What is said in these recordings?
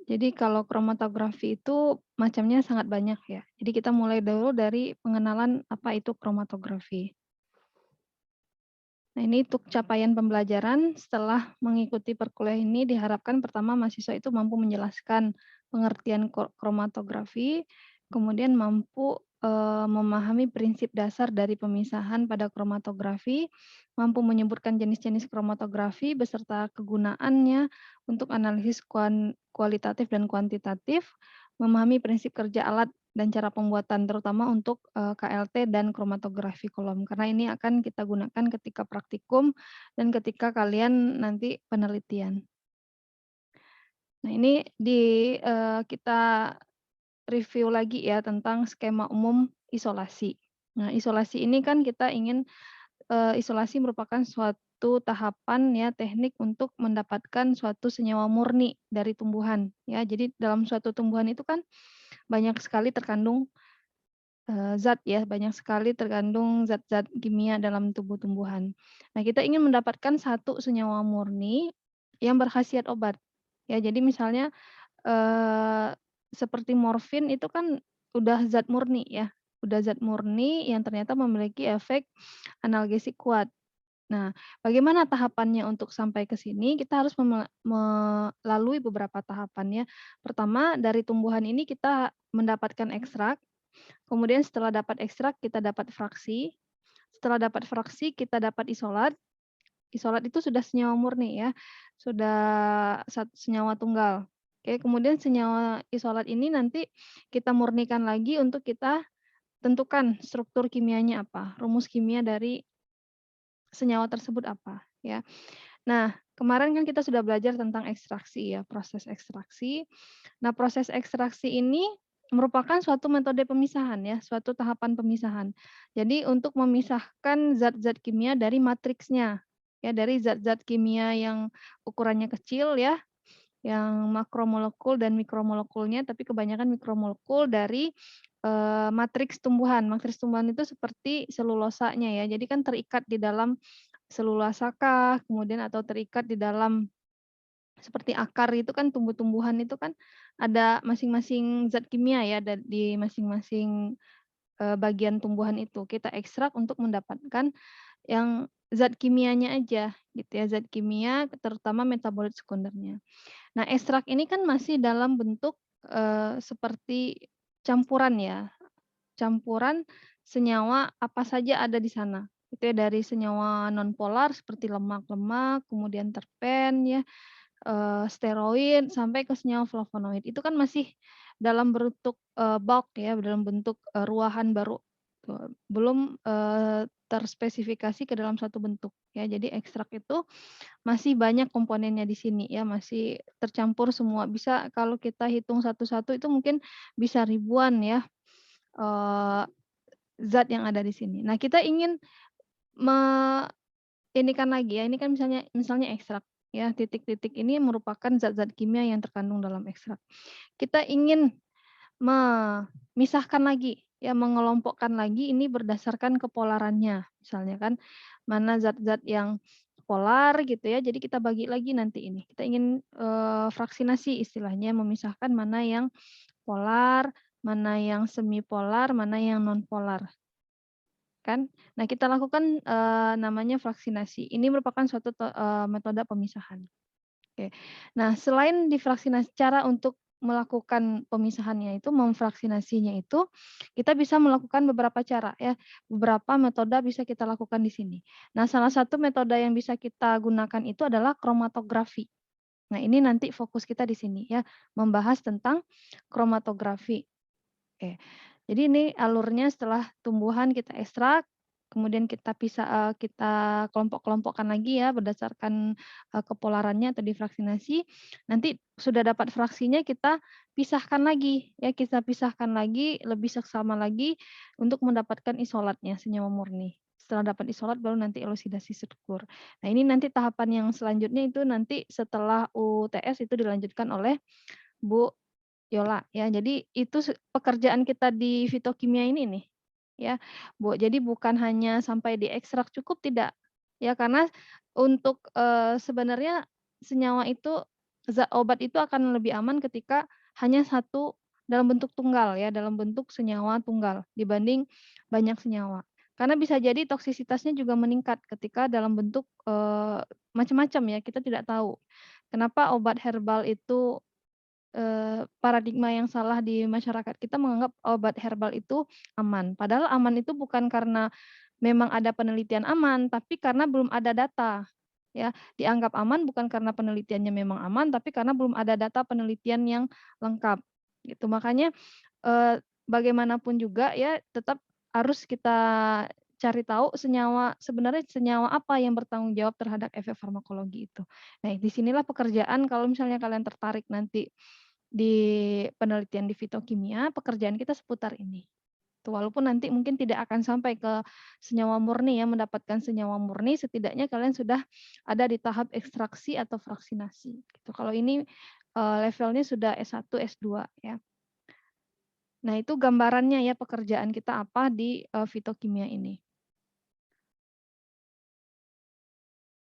Jadi kalau kromatografi itu macamnya sangat banyak ya. Jadi kita mulai dulu dari pengenalan apa itu kromatografi. Nah, ini untuk capaian pembelajaran setelah mengikuti perkuliahan ini diharapkan pertama mahasiswa itu mampu menjelaskan pengertian kromatografi, kemudian mampu memahami prinsip dasar dari pemisahan pada kromatografi, mampu menyebutkan jenis-jenis kromatografi beserta kegunaannya untuk analisis kualitatif dan kuantitatif, memahami prinsip kerja alat dan cara pembuatan terutama untuk, KLT dan kromatografi kolom, karena ini akan kita gunakan ketika praktikum dan ketika kalian nanti penelitian. Nah ini kita review lagi ya tentang skema umum isolasi. Nah isolasi ini kan kita ingin, isolasi merupakan suatu tahapan ya teknik untuk mendapatkan suatu senyawa murni dari tumbuhan ya. Jadi dalam suatu tumbuhan itu kan banyak sekali terkandung zat ya, banyak sekali terkandung zat-zat kimia dalam tubuh tumbuhan. Nah, kita ingin mendapatkan satu senyawa murni yang berkhasiat obat. Ya, jadi misalnya, eee, seperti morfin itu kan udah zat murni ya, udah zat murni yang ternyata memiliki efek analgesik kuat. Nah, bagaimana tahapannya untuk sampai ke sini? Kita harus melalui beberapa tahapan ya. Pertama, dari tumbuhan ini kita mendapatkan ekstrak. Kemudian setelah dapat ekstrak, kita dapat fraksi. Setelah dapat fraksi, kita dapat isolat. Isolat itu sudah senyawa murni ya, sudah senyawa tunggal. Oke, kemudian senyawa isolat ini nanti kita murnikan lagi untuk kita tentukan struktur kimianya apa, rumus kimia dari senyawa tersebut apa, ya. Nah, kemarin kan kita sudah belajar tentang ekstraksi ya, proses ekstraksi. Nah, proses ekstraksi ini merupakan suatu metode pemisahan ya, suatu tahapan pemisahan. Jadi untuk memisahkan zat-zat kimia dari matriksnya, ya dari zat-zat kimia yang ukurannya kecil ya, yang makromolekul dan mikromolekulnya, tapi kebanyakan mikromolekul dari, matriks tumbuhan. Matriks tumbuhan itu seperti selulosanya ya, jadi kan terikat di dalam selulasakah, kemudian atau terikat di dalam seperti akar itu kan tumbuh-tumbuhan itu kan ada masing-masing zat kimia ya di masing-masing, bagian tumbuhan itu. Kita ekstrak untuk mendapatkan yang zat kimianya aja gitu ya, zat kimia terutama metabolit sekundernya. Nah, ekstrak ini kan masih dalam bentuk, seperti campuran ya, campuran senyawa apa saja ada di sana. Itu ya dari senyawa nonpolar seperti lemak-lemak, kemudian terpen ya, steroid sampai ke senyawa flavonoid. Itu kan masih dalam bentuk, bulk ya, dalam bentuk, ruahan baru, belum, terspesifikasi ke dalam satu bentuk ya. Jadi ekstrak itu masih banyak komponennya di sini ya, masih tercampur semua. Bisa kalau kita hitung satu-satu itu mungkin bisa ribuan ya, eee, zat yang ada di sini. Nah, kita ingin me inikan lagi ya, ini kan misalnya misalnya ekstrak ya, titik-titik ini merupakan zat-zat kimia yang terkandung dalam ekstrak. Kita ingin memisahkan lagi ya, mengelompokkan lagi ini berdasarkan kepolarannya. Misalnya kan, mana zat-zat yang polar gitu ya, jadi kita bagi lagi nanti ini. Kita ingin, fraksinasi istilahnya, memisahkan mana yang polar, mana yang semipolar, mana yang nonpolar. Kan. Nah, kita lakukan, namanya vaksinasi. Ini merupakan suatu metode pemisahan. Oke. Nah, selain difraksinasi cara untuk melakukan pemisahannya itu, memfraksinasinya itu, kita bisa melakukan beberapa cara ya, beberapa metode bisa kita lakukan di sini. Nah, salah satu metode yang bisa kita gunakan itu adalah kromatografi. Nah, ini nanti fokus kita di sini ya, membahas tentang kromatografi. Oke. Jadi ini alurnya setelah tumbuhan kita ekstrak, kemudian kita pisah kita kelompok-kelompokkan lagi ya berdasarkan, kepolarannya atau difraksinasi. Nanti sudah dapat fraksinya kita pisahkan lagi ya, kita pisahkan lagi lebih seksama lagi untuk mendapatkan isolatnya, senyawa murni. Setelah dapat isolat baru nanti elusidasi struktur. Nah, ini nanti tahapan yang selanjutnya itu nanti setelah UTS itu dilanjutkan oleh Bu Yola, ya. Jadi itu pekerjaan kita di fitokimia ini nih, ya, Bu. Jadi bukan hanya sampai diekstrak cukup tidak, ya karena untuk, sebenarnya senyawa itu obat itu akan lebih aman ketika hanya satu dalam bentuk tunggal ya, dalam bentuk senyawa tunggal dibanding banyak senyawa. Karena bisa jadi toksisitasnya juga meningkat ketika dalam bentuk, macam-macam ya, kita tidak tahu. Kenapa obat herbal itu, paradigma yang salah di masyarakat kita menganggap obat herbal itu aman. Padahal aman itu bukan karena memang ada penelitian aman, tapi karena belum ada data, ya. Dianggap aman bukan karena penelitiannya memang aman, tapi karena belum ada data penelitian yang lengkap, gitu. Makanya, bagaimanapun juga ya tetap harus kita cari tahu sebenarnya senyawa apa yang bertanggung jawab terhadap efek farmakologi itu. Nah, di sinilah pekerjaan kalau misalnya kalian tertarik nanti di penelitian di fitokimia, pekerjaan kita seputar ini. Tuh, walaupun nanti mungkin tidak akan sampai ke senyawa murni ya, mendapatkan senyawa murni, setidaknya kalian sudah ada di tahap ekstraksi atau fraksinasi, gitu. Kalau ini, levelnya sudah S1, S2 ya. Nah, itu gambarannya ya pekerjaan kita apa di, fitokimia ini.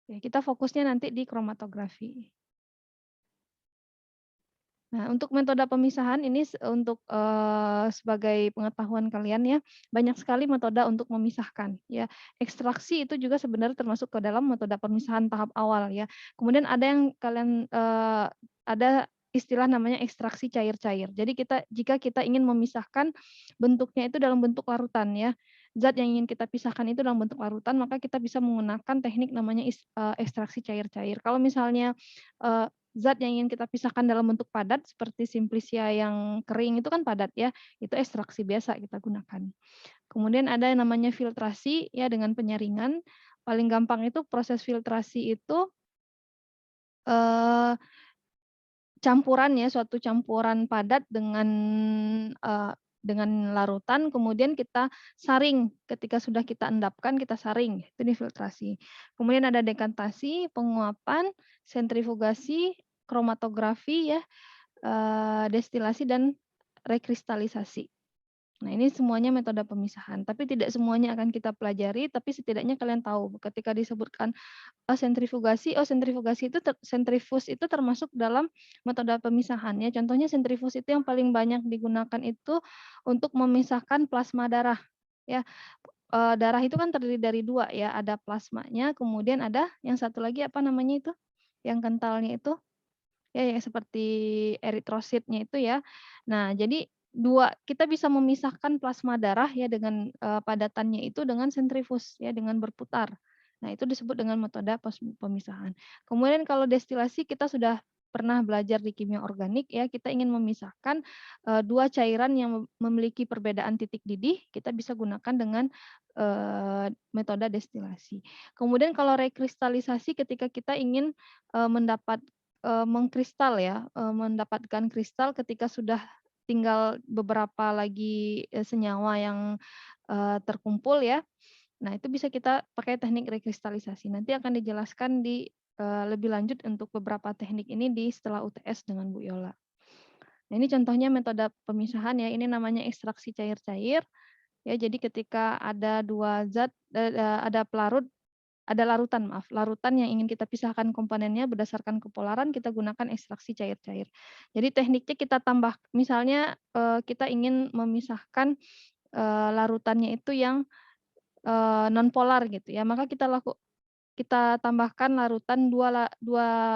Ya, kita fokusnya nanti di kromatografi. Nah, untuk metode pemisahan ini untuk, sebagai pengetahuan kalian ya, banyak sekali metode untuk memisahkan ya. Ekstraksi itu juga sebenarnya termasuk ke dalam metode pemisahan tahap awal ya. Kemudian ada yang kalian, ada istilah namanya ekstraksi cair-cair. Jadi jika kita ingin memisahkan bentuknya itu dalam bentuk larutan ya, zat yang ingin kita pisahkan itu dalam bentuk larutan, maka kita bisa menggunakan teknik namanya ekstraksi cair-cair. Kalau misalnya, zat yang ingin kita pisahkan dalam bentuk padat seperti Simplicia yang kering itu kan padat ya, itu ekstraksi biasa kita gunakan. Kemudian ada yang namanya filtrasi ya dengan penyaringan. Paling gampang itu proses filtrasi itu, eee, campuran ya, suatu campuran padat dengan larutan kemudian kita saring, ketika sudah kita endapkan kita saring, itu difiltrasi. Kemudian ada dekantasi, penguapan, sentrifugasi, kromatografi ya, destilasi dan rekristalisasi. Nah, ini semuanya metode pemisahan, tapi tidak semuanya akan kita pelajari, tapi setidaknya kalian tahu ketika disebutkan, sentrifugasi, sentrifugasi itu sentrifuge itu termasuk dalam metode pemisahan ya. Contohnya sentrifuge itu yang paling banyak digunakan itu untuk memisahkan plasma darah ya. Darah itu kan terdiri dari 2 ya, ada plasmanya, kemudian ada yang satu lagi apa namanya itu, yang kentalnya itu? Ya, yang seperti eritrositnya itu ya. Nah, jadi kita bisa memisahkan plasma darah ya dengan, padatannya itu dengan sentrifus ya, dengan berputar. Nah, itu disebut dengan metode pemisahan. Kemudian kalau destilasi kita sudah pernah belajar di kimia organik ya, kita ingin memisahkan, 2 cairan yang memiliki perbedaan titik didih, kita bisa gunakan dengan, metode destilasi. Kemudian kalau rekristalisasi ketika kita ingin, mendapat mengkristal ya, mendapatkan kristal ketika sudah tinggal beberapa lagi, senyawa yang, terkumpul ya. Nah, itu bisa kita pakai teknik rekristalisasi. Nanti akan dijelaskan di, lebih lanjut untuk beberapa teknik ini di setelah UTS dengan Bu Yola. Nah, ini contohnya metode pemisahan ya, ini namanya ekstraksi cair-cair. Ya, jadi ketika ada 2 zat, ada pelarut ada larutan maaf, larutan yang ingin kita pisahkan komponennya berdasarkan kepolaran kita gunakan ekstraksi cair-cair. Jadi tekniknya kita tambah misalnya, kita ingin memisahkan, larutannya itu yang, nonpolar gitu ya, maka kita tambahkan larutan 2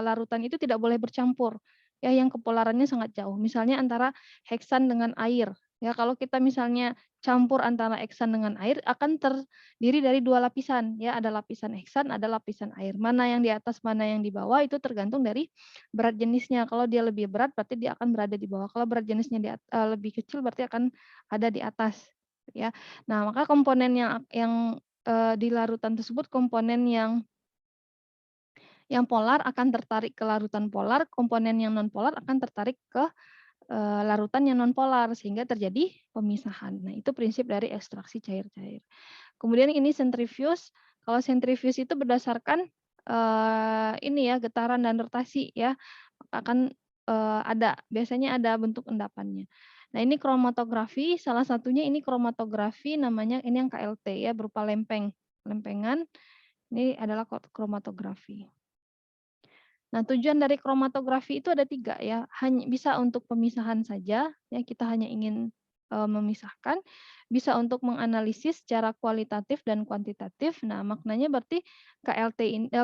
larutan itu tidak boleh bercampur, ya yang kepolarannya sangat jauh. Misalnya antara heksan dengan air, ya kalau kita misalnya campur antara heksan dengan air akan terdiri dari 2 lapisan, ya ada lapisan heksan, ada lapisan air. Mana yang di atas, mana yang di bawah itu tergantung dari berat jenisnya. Kalau dia lebih berat berarti dia akan berada di bawah, kalau berat jenisnya lebih kecil berarti akan ada di atas, ya. Nah, maka komponen yang, di larutan tersebut komponen yang polar akan tertarik ke larutan polar, komponen yang non-polar akan tertarik ke, larutan yang non-polar, sehingga terjadi pemisahan. Nah, itu prinsip dari ekstraksi cair-cair. Kemudian ini sentrifuge, kalau sentrifuge itu berdasarkan, ini ya, getaran dan rotasi ya, akan, biasanya ada bentuk endapannya. Nah, ini kromatografi, salah satunya ini kromatografi namanya ini yang KLT ya, berupa lempengan, ini adalah kromatografi. Nah, tujuan dari kromatografi itu ada 3 ya, hanya bisa untuk pemisahan saja, ya kita hanya ingin, memisahkan, bisa untuk menganalisis secara kualitatif dan kuantitatif. Nah, maknanya berarti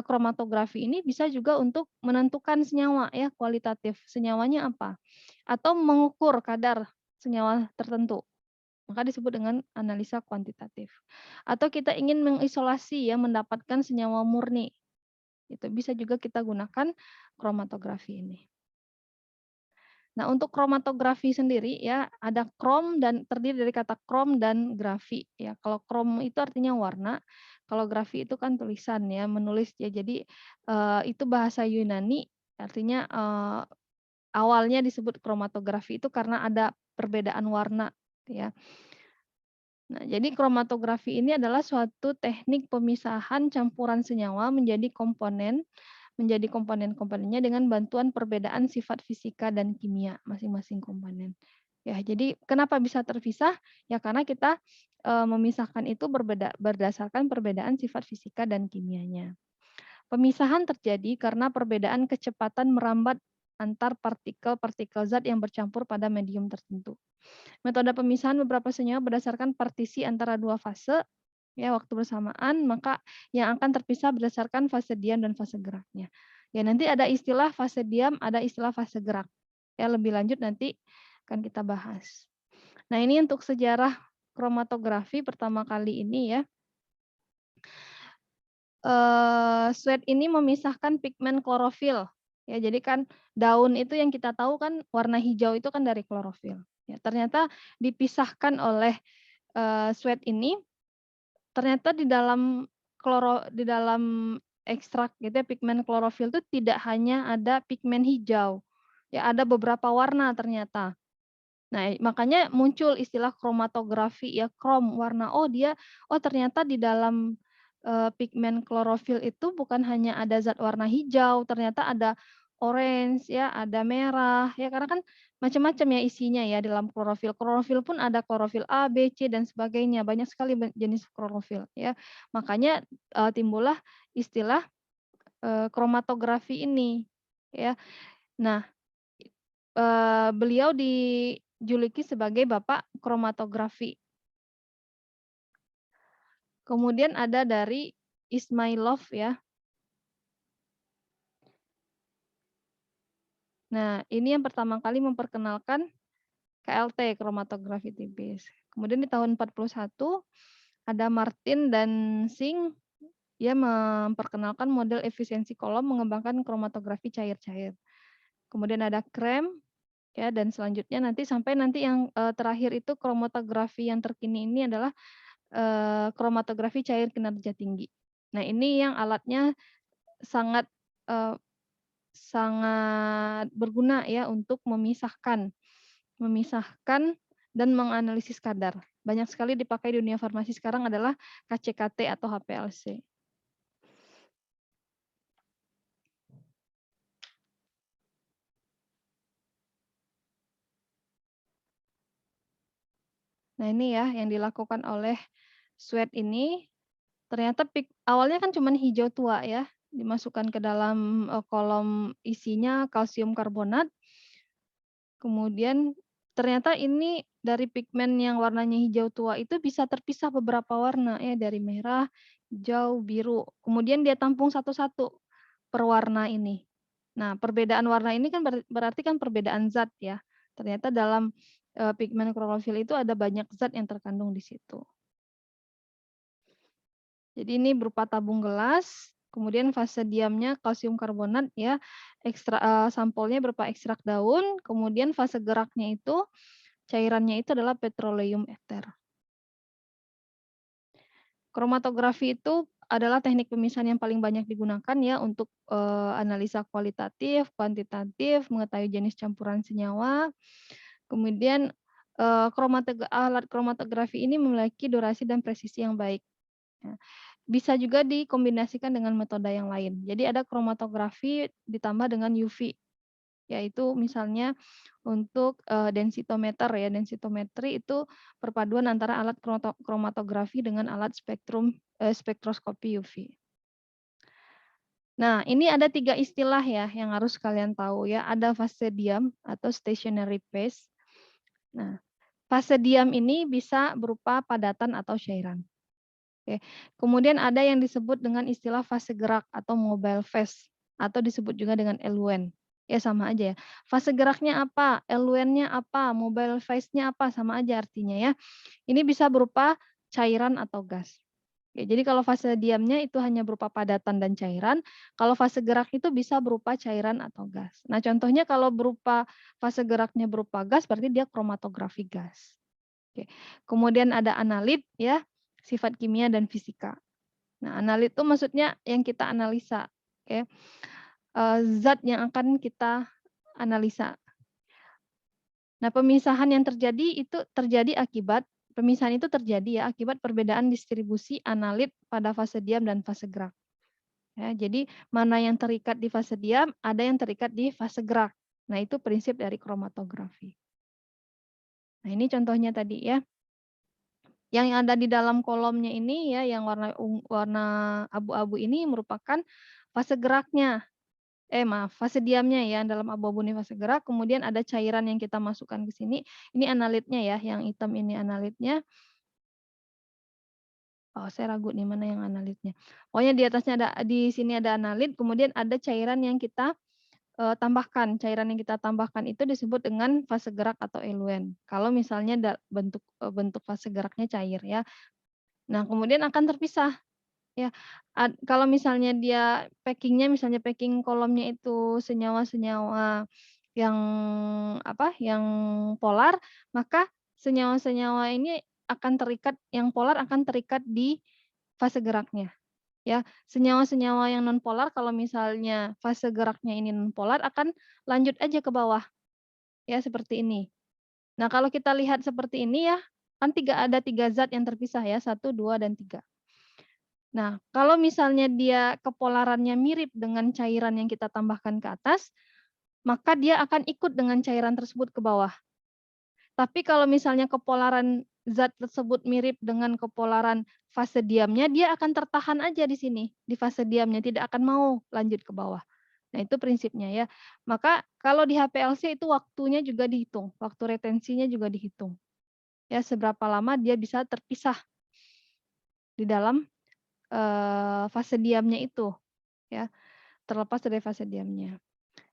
kromatografi ini bisa juga untuk menentukan senyawa ya, kualitatif, senyawanya apa, atau mengukur kadar senyawa tertentu, maka disebut dengan analisa kuantitatif. Atau kita ingin mengisolasi ya, mendapatkan senyawa murni. Itu bisa juga kita gunakan kromatografi ini. Nah, untuk kromatografi sendiri ya, ada krom dan terdiri dari kata krom dan grafi ya. Kalau krom itu artinya warna, kalau grafi itu kan tulisan ya, menulis ya. Jadi itu bahasa Yunani artinya awalnya disebut kromatografi itu karena ada perbedaan warna ya. Nah, jadi kromatografi ini adalah suatu teknik pemisahan campuran senyawa menjadi komponen-komponennya dengan bantuan perbedaan sifat fisika dan kimia masing-masing komponen. Ya, jadi kenapa bisa terpisah? Ya karena kita memisahkan itu berdasarkan perbedaan sifat fisika dan kimianya. Pemisahan terjadi karena perbedaan kecepatan merambat antar partikel-partikel zat yang bercampur pada medium tertentu. Metode pemisahan beberapa senyawa berdasarkan partisi antara dua fase ya waktu bersamaan, maka yang akan terpisah berdasarkan fase diam dan fase geraknya. Ya nanti ada istilah fase diam, ada istilah fase gerak. Ya lebih lanjut nanti akan kita bahas. Nah, ini untuk sejarah kromatografi pertama kali ini ya. Slide ini memisahkan pigmen klorofil. Ya, jadi kan daun itu yang kita tahu kan warna hijau itu kan dari klorofil. Ya, ternyata dipisahkan oleh sweat ini ternyata di dalam ekstrak gitu ya, pigmen klorofil itu tidak hanya ada pigmen hijau, ya ada beberapa warna ternyata. Nah, makanya muncul istilah kromatografi ya, krom warna. Oh ternyata di dalam pigmen klorofil itu bukan hanya ada zat warna hijau, ternyata ada orange ya, ada merah ya karena kan macam-macam ya isinya ya dalam klorofil. Klorofil pun ada klorofil A, B, C dan sebagainya. Banyak sekali jenis klorofil ya. Makanya timbullah istilah kromatografi ini ya. Nah, beliau dijuluki sebagai bapak kromatografi. Kemudian ada dari Ismailov ya. Nah, ini yang pertama kali memperkenalkan KLT, kromatografi tipis. Kemudian di tahun 41 ada Martin dan Singh, dia memperkenalkan model efisiensi kolom mengembangkan kromatografi cair-cair. Kemudian ada Krem ya dan selanjutnya nanti yang terakhir itu kromatografi yang terkini ini adalah kromatografi cair kinerja tinggi. Nah, ini yang alatnya sangat eee, sangat berguna ya untuk memisahkan dan menganalisis kadar. Banyak sekali dipakai di dunia farmasi sekarang adalah KCKT atau HPLC. Nah, ini ya yang dilakukan oleh Sweat ini, ternyata awalnya kan cuman hijau tua ya, dimasukkan ke dalam kolom isinya kalsium karbonat. Kemudian ternyata ini dari pigmen yang warnanya hijau tua itu bisa terpisah beberapa warna ya, dari merah, hijau, biru. Kemudian dia tampung satu-satu per warna ini. Nah, perbedaan warna ini kan berarti kan perbedaan zat ya. Ternyata dalam pigmen klorofil itu ada banyak zat yang terkandung di situ. Jadi ini berupa tabung gelas, kemudian fase diamnya kalsium karbonat ya, sampelnya berupa ekstrak daun, kemudian fase geraknya itu cairannya itu adalah petroleum ether. Kromatografi itu adalah teknik pemisahan yang paling banyak digunakan ya untuk analisa kualitatif, kuantitatif, mengetahui jenis campuran senyawa. Kemudian alat kromatografi ini memiliki durasi dan presisi yang baik. Ya. Bisa juga dikombinasikan dengan metode yang lain. Jadi ada kromatografi ditambah dengan UV, yaitu misalnya untuk densitometer ya, densitometri itu perpaduan antara alat kromatografi dengan alat spektroskopi UV. Nah, ini ada 3 istilah ya yang harus kalian tahu ya. Ada fase diam atau stationary phase. Nah, fase diam ini bisa berupa padatan atau cairan. Oke. Kemudian ada yang disebut dengan istilah fase gerak atau mobile phase atau disebut juga dengan eluen. Ya sama aja ya. Fase geraknya apa, eluennya apa, mobile phase-nya apa, sama aja artinya ya. Ini bisa berupa cairan atau gas. Oke, jadi kalau fase diamnya itu hanya berupa padatan dan cairan, kalau fase gerak itu bisa berupa cairan atau gas. Nah, contohnya kalau berupa fase geraknya berupa gas berarti dia kromatografi gas. Oke. Kemudian ada analit ya, sifat kimia dan fisika. Nah, analit itu maksudnya yang kita analisa, oke. Zat yang akan kita analisa. Nah, pemisahan itu terjadi ya akibat perbedaan distribusi analit pada fase diam dan fase gerak. Ya, jadi mana yang terikat di fase diam, ada yang terikat di fase gerak. Nah, itu prinsip dari kromatografi. Nah, ini contohnya tadi ya. Yang ada di dalam kolomnya ini ya, yang warna abu-abu ini merupakan fase geraknya. Maaf, fase diamnya ya, dalam abu-abu ini fase gerak, kemudian ada cairan yang kita masukkan ke sini, ini analitnya ya, yang hitam ini analitnya. Oh, saya ragu nih mana yang analitnya. Pokoknya di atasnya di sini ada analit, kemudian ada cairan yang kita tambahkan. Cairan yang kita tambahkan itu disebut dengan fase gerak atau eluen. Kalau misalnya bentuk fase geraknya cair ya. Nah, kemudian akan terpisah ya. Kalau misalnya dia packing-nya misalnya packing kolomnya itu senyawa-senyawa yang yang polar, maka senyawa-senyawa ini yang polar akan terikat di fase geraknya, ya. Senyawa-senyawa yang non polar kalau misalnya fase geraknya ini non polar akan lanjut aja ke bawah, ya seperti ini. Nah, kalau kita lihat seperti ini ya, kan ada 3 zat yang terpisah ya, 1, 2, dan 3. Nah, kalau misalnya dia kepolarannya mirip dengan cairan yang kita tambahkan ke atas, maka dia akan ikut dengan cairan tersebut ke bawah. Tapi kalau misalnya kepolaran zat tersebut mirip dengan kepolaran fase diamnya, dia akan tertahan aja di sini, di fase diamnya, tidak akan mau lanjut ke bawah. Nah, itu prinsipnya ya. Maka kalau di HPLC itu waktunya juga dihitung, waktu retensinya juga dihitung. Ya, seberapa lama dia bisa terpisah di dalam fase diamnya itu, ya, terlepas dari fase diamnya.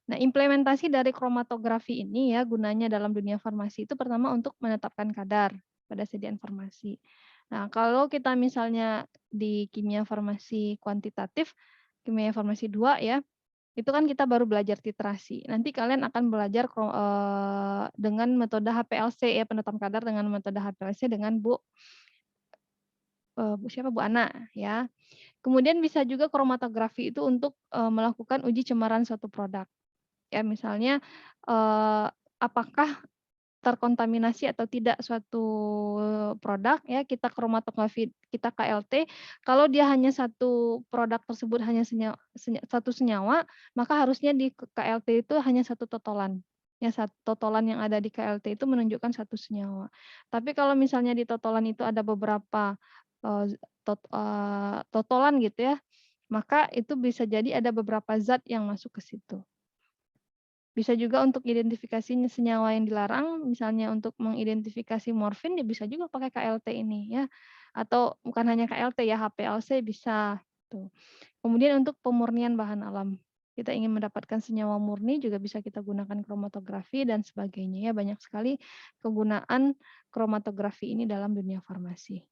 Nah, implementasi dari kromatografi ini ya gunanya dalam dunia farmasi itu pertama untuk menetapkan kadar pada sediaan farmasi. Nah, kalau kita misalnya di kimia farmasi kuantitatif, kimia farmasi 2 ya, itu kan kita baru belajar titrasi. Nanti kalian akan belajar dengan metode HPLC ya, penetapan kadar dengan metode HPLC dengan Bu Ana ya. Kemudian bisa juga kromatografi itu untuk melakukan uji cemaran suatu produk. Ya, misalnya, apakah terkontaminasi atau tidak suatu produk ya, kita kromatografi, kita KLT, kalau dia hanya satu produk tersebut hanya satu senyawa, maka harusnya di KLT itu hanya satu totolan. Ya, totolan yang ada di KLT itu menunjukkan satu senyawa. Tapi kalau misalnya di totolan itu ada beberapa, totolan gitu ya, maka itu bisa jadi ada beberapa zat yang masuk ke situ. Bisa juga untuk identifikasi senyawa yang dilarang, misalnya untuk mengidentifikasi morfin ya bisa juga pakai KLT ini ya, atau bukan hanya KLT ya, HPLC bisa, tuh. Kemudian untuk pemurnian bahan alam, kita ingin mendapatkan senyawa murni juga bisa kita gunakan kromatografi dan sebagainya ya, banyak sekali kegunaan kromatografi ini dalam dunia farmasi.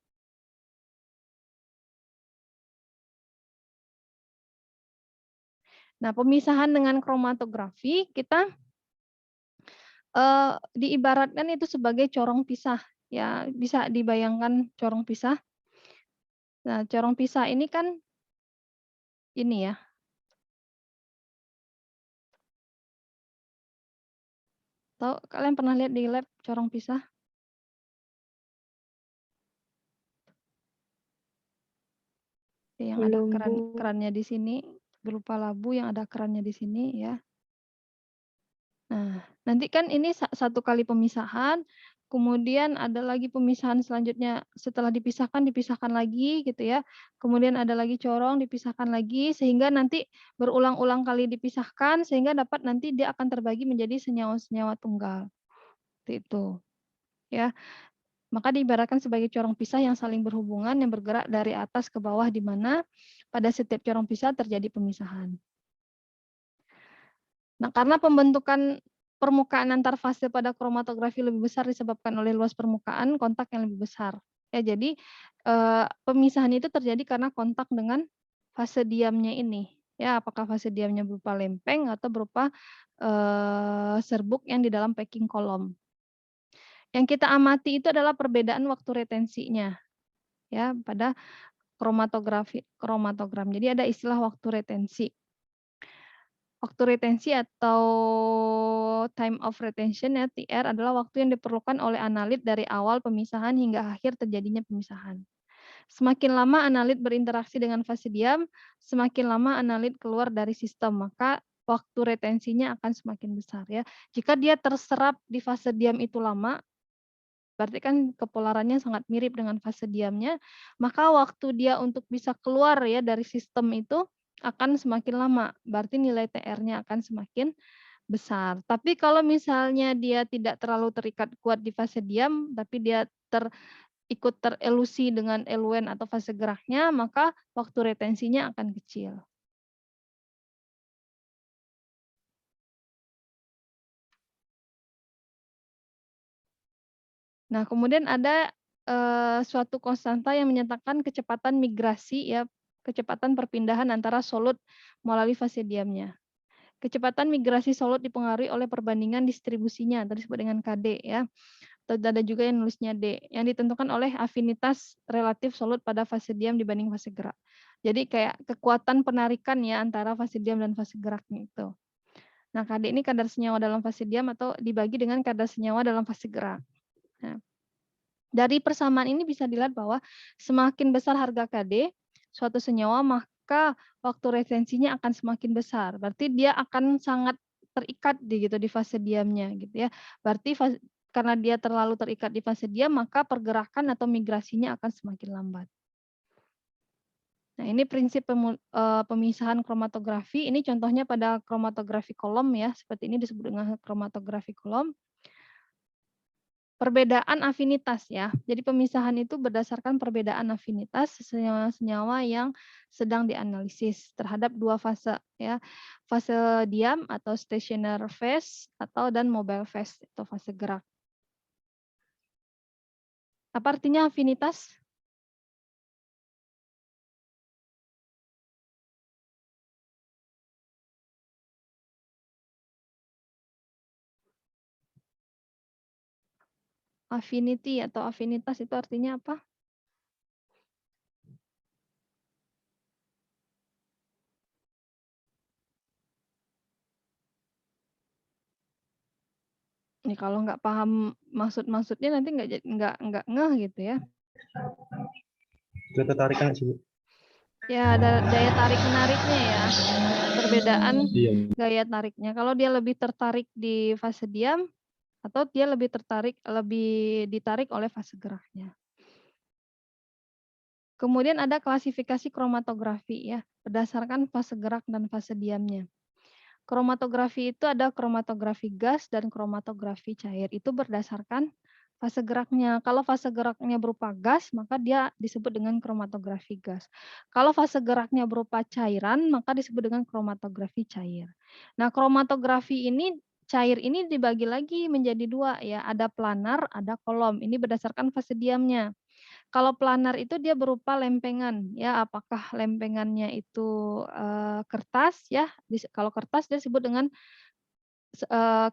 Nah, pemisahan dengan kromatografi kita diibaratkan itu sebagai corong pisah, ya, bisa dibayangkan corong pisah. Nah, corong pisah ini kan ini ya, kalian pernah lihat di lab corong pisah? Yang ada Belum, Bu. kerannya di sini, berupa labu yang ada kerannya di sini ya. Nah, nanti kan ini satu kali pemisahan, kemudian ada lagi pemisahan selanjutnya setelah dipisahkan lagi gitu ya. Kemudian ada lagi corong, dipisahkan lagi sehingga nanti berulang-ulang kali dipisahkan sehingga dapat nanti dia akan terbagi menjadi senyawa-senyawa tunggal. Seperti itu, ya. Maka diibaratkan sebagai corong pisah yang saling berhubungan yang bergerak dari atas ke bawah di mana pada setiap corong pisah terjadi pemisahan. Nah, karena pembentukan permukaan antar fase pada kromatografi lebih besar disebabkan oleh luas permukaan kontak yang lebih besar. Ya, jadi pemisahan itu terjadi karena kontak dengan fase diamnya ini. Ya, apakah fase diamnya berupa lempeng atau berupa serbuk yang di dalam packing kolom. Yang kita amati itu adalah perbedaan waktu retensinya ya pada kromatogram. Jadi ada istilah waktu retensi. Waktu retensi atau time of retention ya TR adalah waktu yang diperlukan oleh analit dari awal pemisahan hingga akhir terjadinya pemisahan. Semakin lama analit berinteraksi dengan fase diam, semakin lama analit keluar dari sistem, maka waktu retensinya akan semakin besar ya. Jika dia terserap di fase diam itu lama, berarti kan kepolarannya sangat mirip dengan fase diamnya, maka waktu dia untuk bisa keluar ya dari sistem itu akan semakin lama, berarti nilai TR-nya akan semakin besar. Tapi kalau misalnya dia tidak terlalu terikat kuat di fase diam, tapi dia ikut terelusi dengan eluen atau fase geraknya, maka waktu retensinya akan kecil. Nah, kemudian ada suatu konstanta yang menyatakan kecepatan migrasi ya, kecepatan perpindahan antara solut melalui fase diamnya. Kecepatan migrasi solut dipengaruhi oleh perbandingan distribusinya, tadi disebut dengan KD ya. Atau ada juga yang nulisnya D, yang ditentukan oleh afinitas relatif solut pada fase diam dibanding fase gerak. Jadi kayak kekuatan penarikan ya antara fase diam dan fase geraknya itu. Nah, KD ini kadar senyawa dalam fase diam atau dibagi dengan kadar senyawa dalam fase gerak. Nah, dari persamaan ini bisa dilihat bahwa semakin besar harga KD suatu senyawa, maka waktu retensinya akan semakin besar. Berarti dia akan sangat terikat di fase diamnya gitu ya. Berarti karena dia terlalu terikat di fase diam, maka pergerakan atau migrasinya akan semakin lambat. Nah, ini prinsip pemisahan kromatografi. Ini contohnya pada kromatografi kolom ya, seperti ini disebut dengan kromatografi kolom. Perbedaan afinitas ya. Jadi pemisahan itu berdasarkan perbedaan afinitas senyawa-senyawa yang sedang dianalisis terhadap dua fase ya. Fase diam atau stationary phase atau dan mobile phase atau fase gerak. Apa artinya afinitas? Affinity atau afinitas itu artinya apa? Nih kalau nggak paham maksud-maksudnya nanti nggak ngeh gitu ya. Ketertarikan sih. Ya ada daya tarik menariknya ya. Perbedaan gaya tariknya. Kalau dia lebih tertarik di fase diam atau dia lebih ditarik oleh fase geraknya. Kemudian ada klasifikasi kromatografi ya, berdasarkan fase gerak dan fase diamnya. Kromatografi itu ada kromatografi gas dan kromatografi cair. Itu berdasarkan fase geraknya. Kalau fase geraknya berupa gas, maka dia disebut dengan kromatografi gas. Kalau fase geraknya berupa cairan, maka disebut dengan kromatografi cair. Nah, kromatografi ini cair ini dibagi lagi menjadi dua ya, ada planar, ada kolom. Ini berdasarkan fase diamnya. Kalau planar itu dia berupa lempengan ya, apakah lempengannya itu kertas ya, kalau kertas dia disebut dengan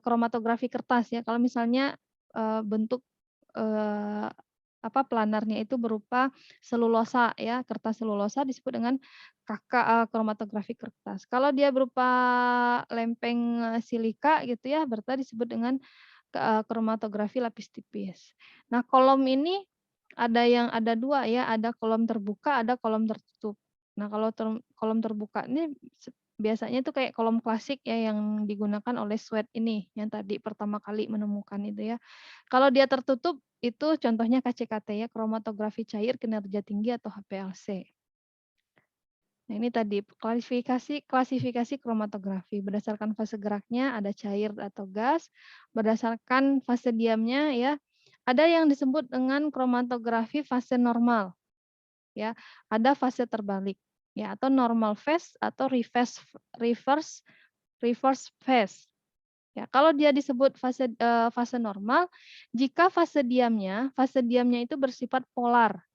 kromatografi kertas ya. Kalau misalnya bentuk planarnya itu berupa selulosa ya, kertas selulosa disebut dengan kromatografi kertas. Kalau dia berupa lempeng silika gitu ya, berarti disebut dengan kromatografi lapis tipis. Nah, kolom ini ada dua ya, ada kolom terbuka, ada kolom tertutup. Nah, kalau kolom terbuka ini biasanya itu kayak kolom klasik ya yang digunakan oleh Sweat ini, yang tadi pertama kali menemukan itu ya. Kalau dia tertutup itu contohnya KCKT ya, kromatografi cair kinerja tinggi atau HPLC. Nah, ini tadi klasifikasi kromatografi berdasarkan fase geraknya ada cair atau gas, berdasarkan fase diamnya ya. Ada yang disebut dengan kromatografi fase normal ya. Ada fase terbalik ya atau normal phase atau reverse reverse phase. Ya, kalau dia disebut fase normal, jika fase diamnya itu bersifat polar.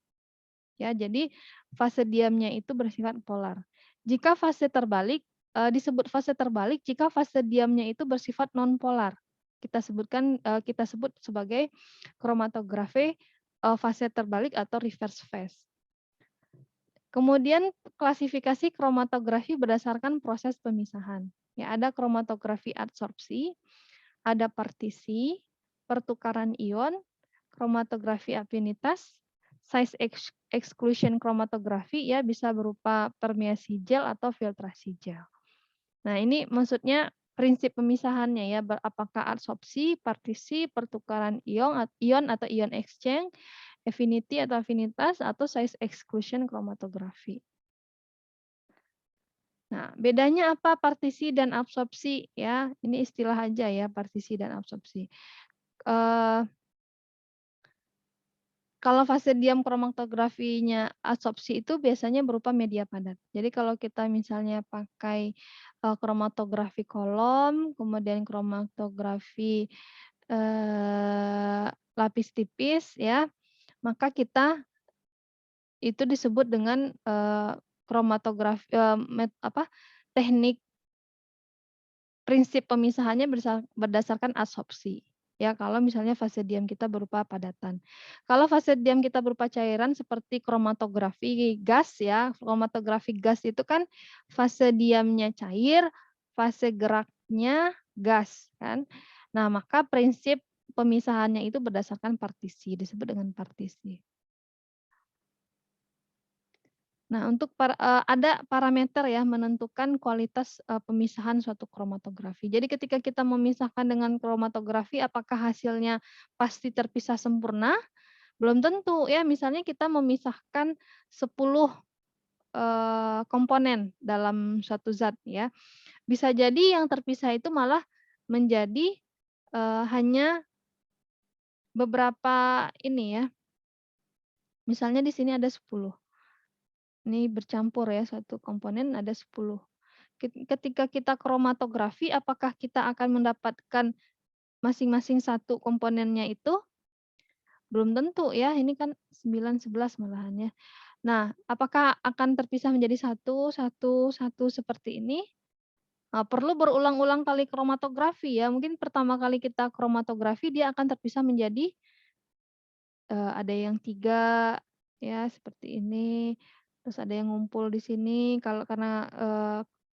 Ya, jadi fase diamnya itu bersifat polar. Jika fase terbalik, disebut fase terbalik jika fase diamnya itu bersifat nonpolar. Kita sebut sebagai kromatografi fase terbalik atau reverse phase. Kemudian klasifikasi kromatografi berdasarkan proses pemisahan. Ya, ada kromatografi adsorpsi, ada partisi, pertukaran ion, kromatografi afinitas, size exclusion kromatografi ya bisa berupa permeasi gel atau filtrasi gel. Nah, ini maksudnya prinsip pemisahannya ya, apakah adsorpsi, partisi, pertukaran ion atau ion exchange, affinity atau afinitas atau size exclusion kromatografi. Nah, bedanya apa partisi dan absorpsi ya? Ini istilah aja ya, partisi dan absorpsi. Kalau fase diam kromatografinya adsorpsi itu biasanya berupa media padat. Jadi kalau kita misalnya pakai kromatografi kolom, kemudian kromatografi lapis tipis ya, maka kita itu disebut dengan kromatografi teknik prinsip pemisahannya berdasarkan adsorpsi. Ya, kalau misalnya fase diam kita berupa padatan. Kalau fase diam kita berupa cairan seperti kromatografi gas ya. Kromatografi gas itu kan fase diamnya cair, fase geraknya gas kan. Nah, maka prinsip pemisahannya itu berdasarkan partisi, disebut dengan partisi. Nah, untuk ada parameter ya menentukan kualitas pemisahan suatu kromatografi. Jadi ketika kita memisahkan dengan kromatografi, apakah hasilnya pasti terpisah sempurna? Belum tentu ya. Misalnya kita memisahkan 10 komponen dalam suatu zat ya. Bisa jadi yang terpisah itu malah menjadi hanya beberapa ini ya. Misalnya di sini ada 10. Ini bercampur ya, satu komponen ada 10. Ketika kita kromatografi, apakah kita akan mendapatkan masing-masing satu komponennya itu? Belum tentu ya, ini kan 9, 11 malahan ya. Nah, apakah akan terpisah menjadi satu, satu, satu seperti ini? Nah, perlu berulang-ulang kali kromatografi ya. Mungkin pertama kali kita kromatografi dia akan terpisah menjadi ada yang 3 ya seperti ini, terus ada yang ngumpul di sini kalau karena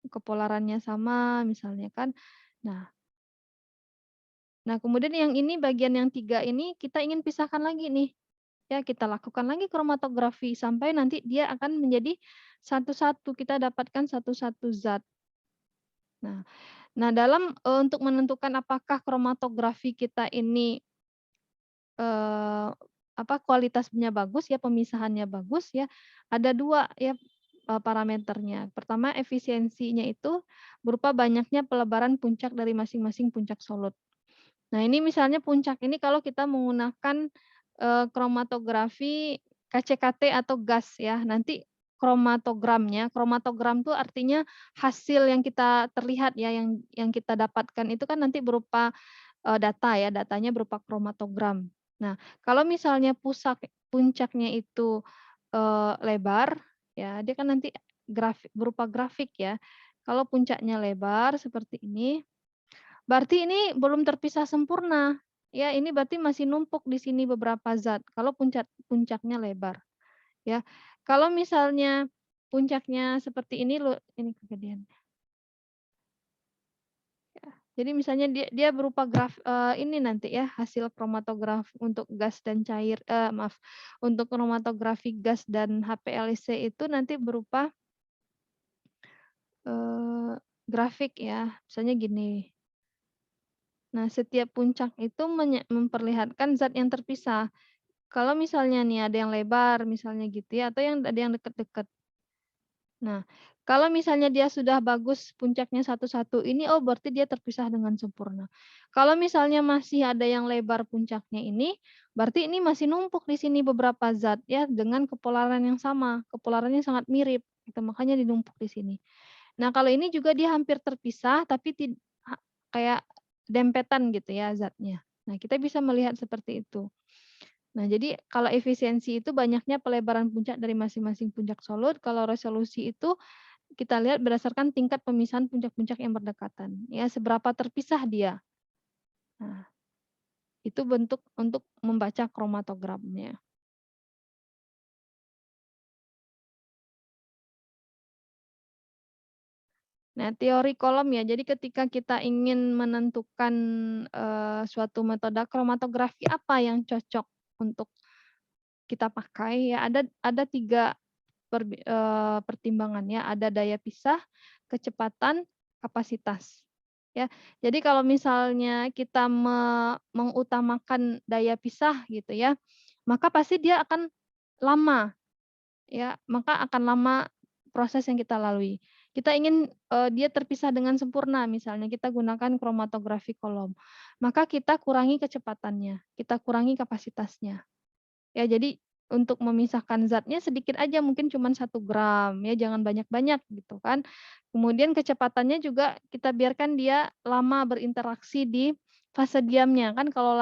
kepolarannya sama misalnya kan. Nah nah kemudian yang ini bagian yang 3 ini kita ingin pisahkan lagi nih, ya kita lakukan lagi kromatografi sampai nanti dia akan menjadi satu-satu, kita dapatkan satu-satu zat. Nah nah dalam, untuk menentukan apakah kromatografi kita ini kualitasnya bagus ya, pemisahannya bagus ya, ada 2 ya, parameternya. Pertama efisiensinya itu berupa banyaknya pelebaran puncak dari masing-masing puncak solut. Nah ini misalnya puncak ini kalau kita menggunakan, kromatografi KCKT atau gas ya, nanti kromatogram itu artinya hasil yang kita terlihat ya, yang kita dapatkan itu kan nanti berupa data ya, datanya berupa kromatogram. Nah, kalau misalnya puncaknya itu, lebar, ya dia kan nanti berupa grafik ya. Kalau puncaknya lebar seperti ini, berarti ini belum terpisah sempurna. Ya, ini berarti masih numpuk di sini beberapa zat, kalau puncaknya lebar, ya. Kalau misalnya puncaknya seperti ini kegedean. Jadi misalnya dia berupa ini nanti ya, hasil kromatograf untuk gas dan cair maaf, untuk kromatografi gas dan HPLC itu nanti berupa eee, grafik ya, misalnya gini. Nah, setiap puncak itu memperlihatkan zat yang terpisah. Kalau misalnya nih ada yang lebar misalnya gitu ya, atau yang ada yang deket-deket. Nah, kalau misalnya dia sudah bagus puncaknya satu-satu ini, oh berarti dia terpisah dengan sempurna. Kalau misalnya masih ada yang lebar puncaknya ini, berarti ini masih numpuk di sini beberapa zat ya dengan kepolaran yang sama, kepolarannya sangat mirip, gitu, makanya dinumpuk di sini. Nah, kalau ini juga dia hampir terpisah tapi kayak dempetan gitu ya zatnya. Nah, kita bisa melihat seperti itu. Nah, jadi kalau efisiensi itu banyaknya pelebaran puncak dari masing-masing puncak solut, kalau resolusi itu kita lihat berdasarkan tingkat pemisahan puncak-puncak yang berdekatan, ya seberapa terpisah dia. Nah, itu bentuk untuk membaca kromatogramnya. Nah, teori kolom ya, jadi ketika kita ingin menentukan, suatu metode kromatografi apa yang cocok untuk kita pakai, ya ada 3 pertimbangan ya, ada daya pisah, kecepatan, kapasitas. Ya, jadi kalau misalnya kita mengutamakan daya pisah gitu ya, maka pasti dia akan lama ya, maka akan lama proses yang kita lalui. Kita ingin, dia terpisah dengan sempurna misalnya kita gunakan kromatografi kolom, maka kita kurangi kecepatannya, kita kurangi kapasitasnya. Ya jadi untuk memisahkan zatnya sedikit aja mungkin cuman 1 gram ya, jangan banyak-banyak gitu kan. Kemudian kecepatannya juga kita biarkan dia lama berinteraksi di fase diamnya, kan kalau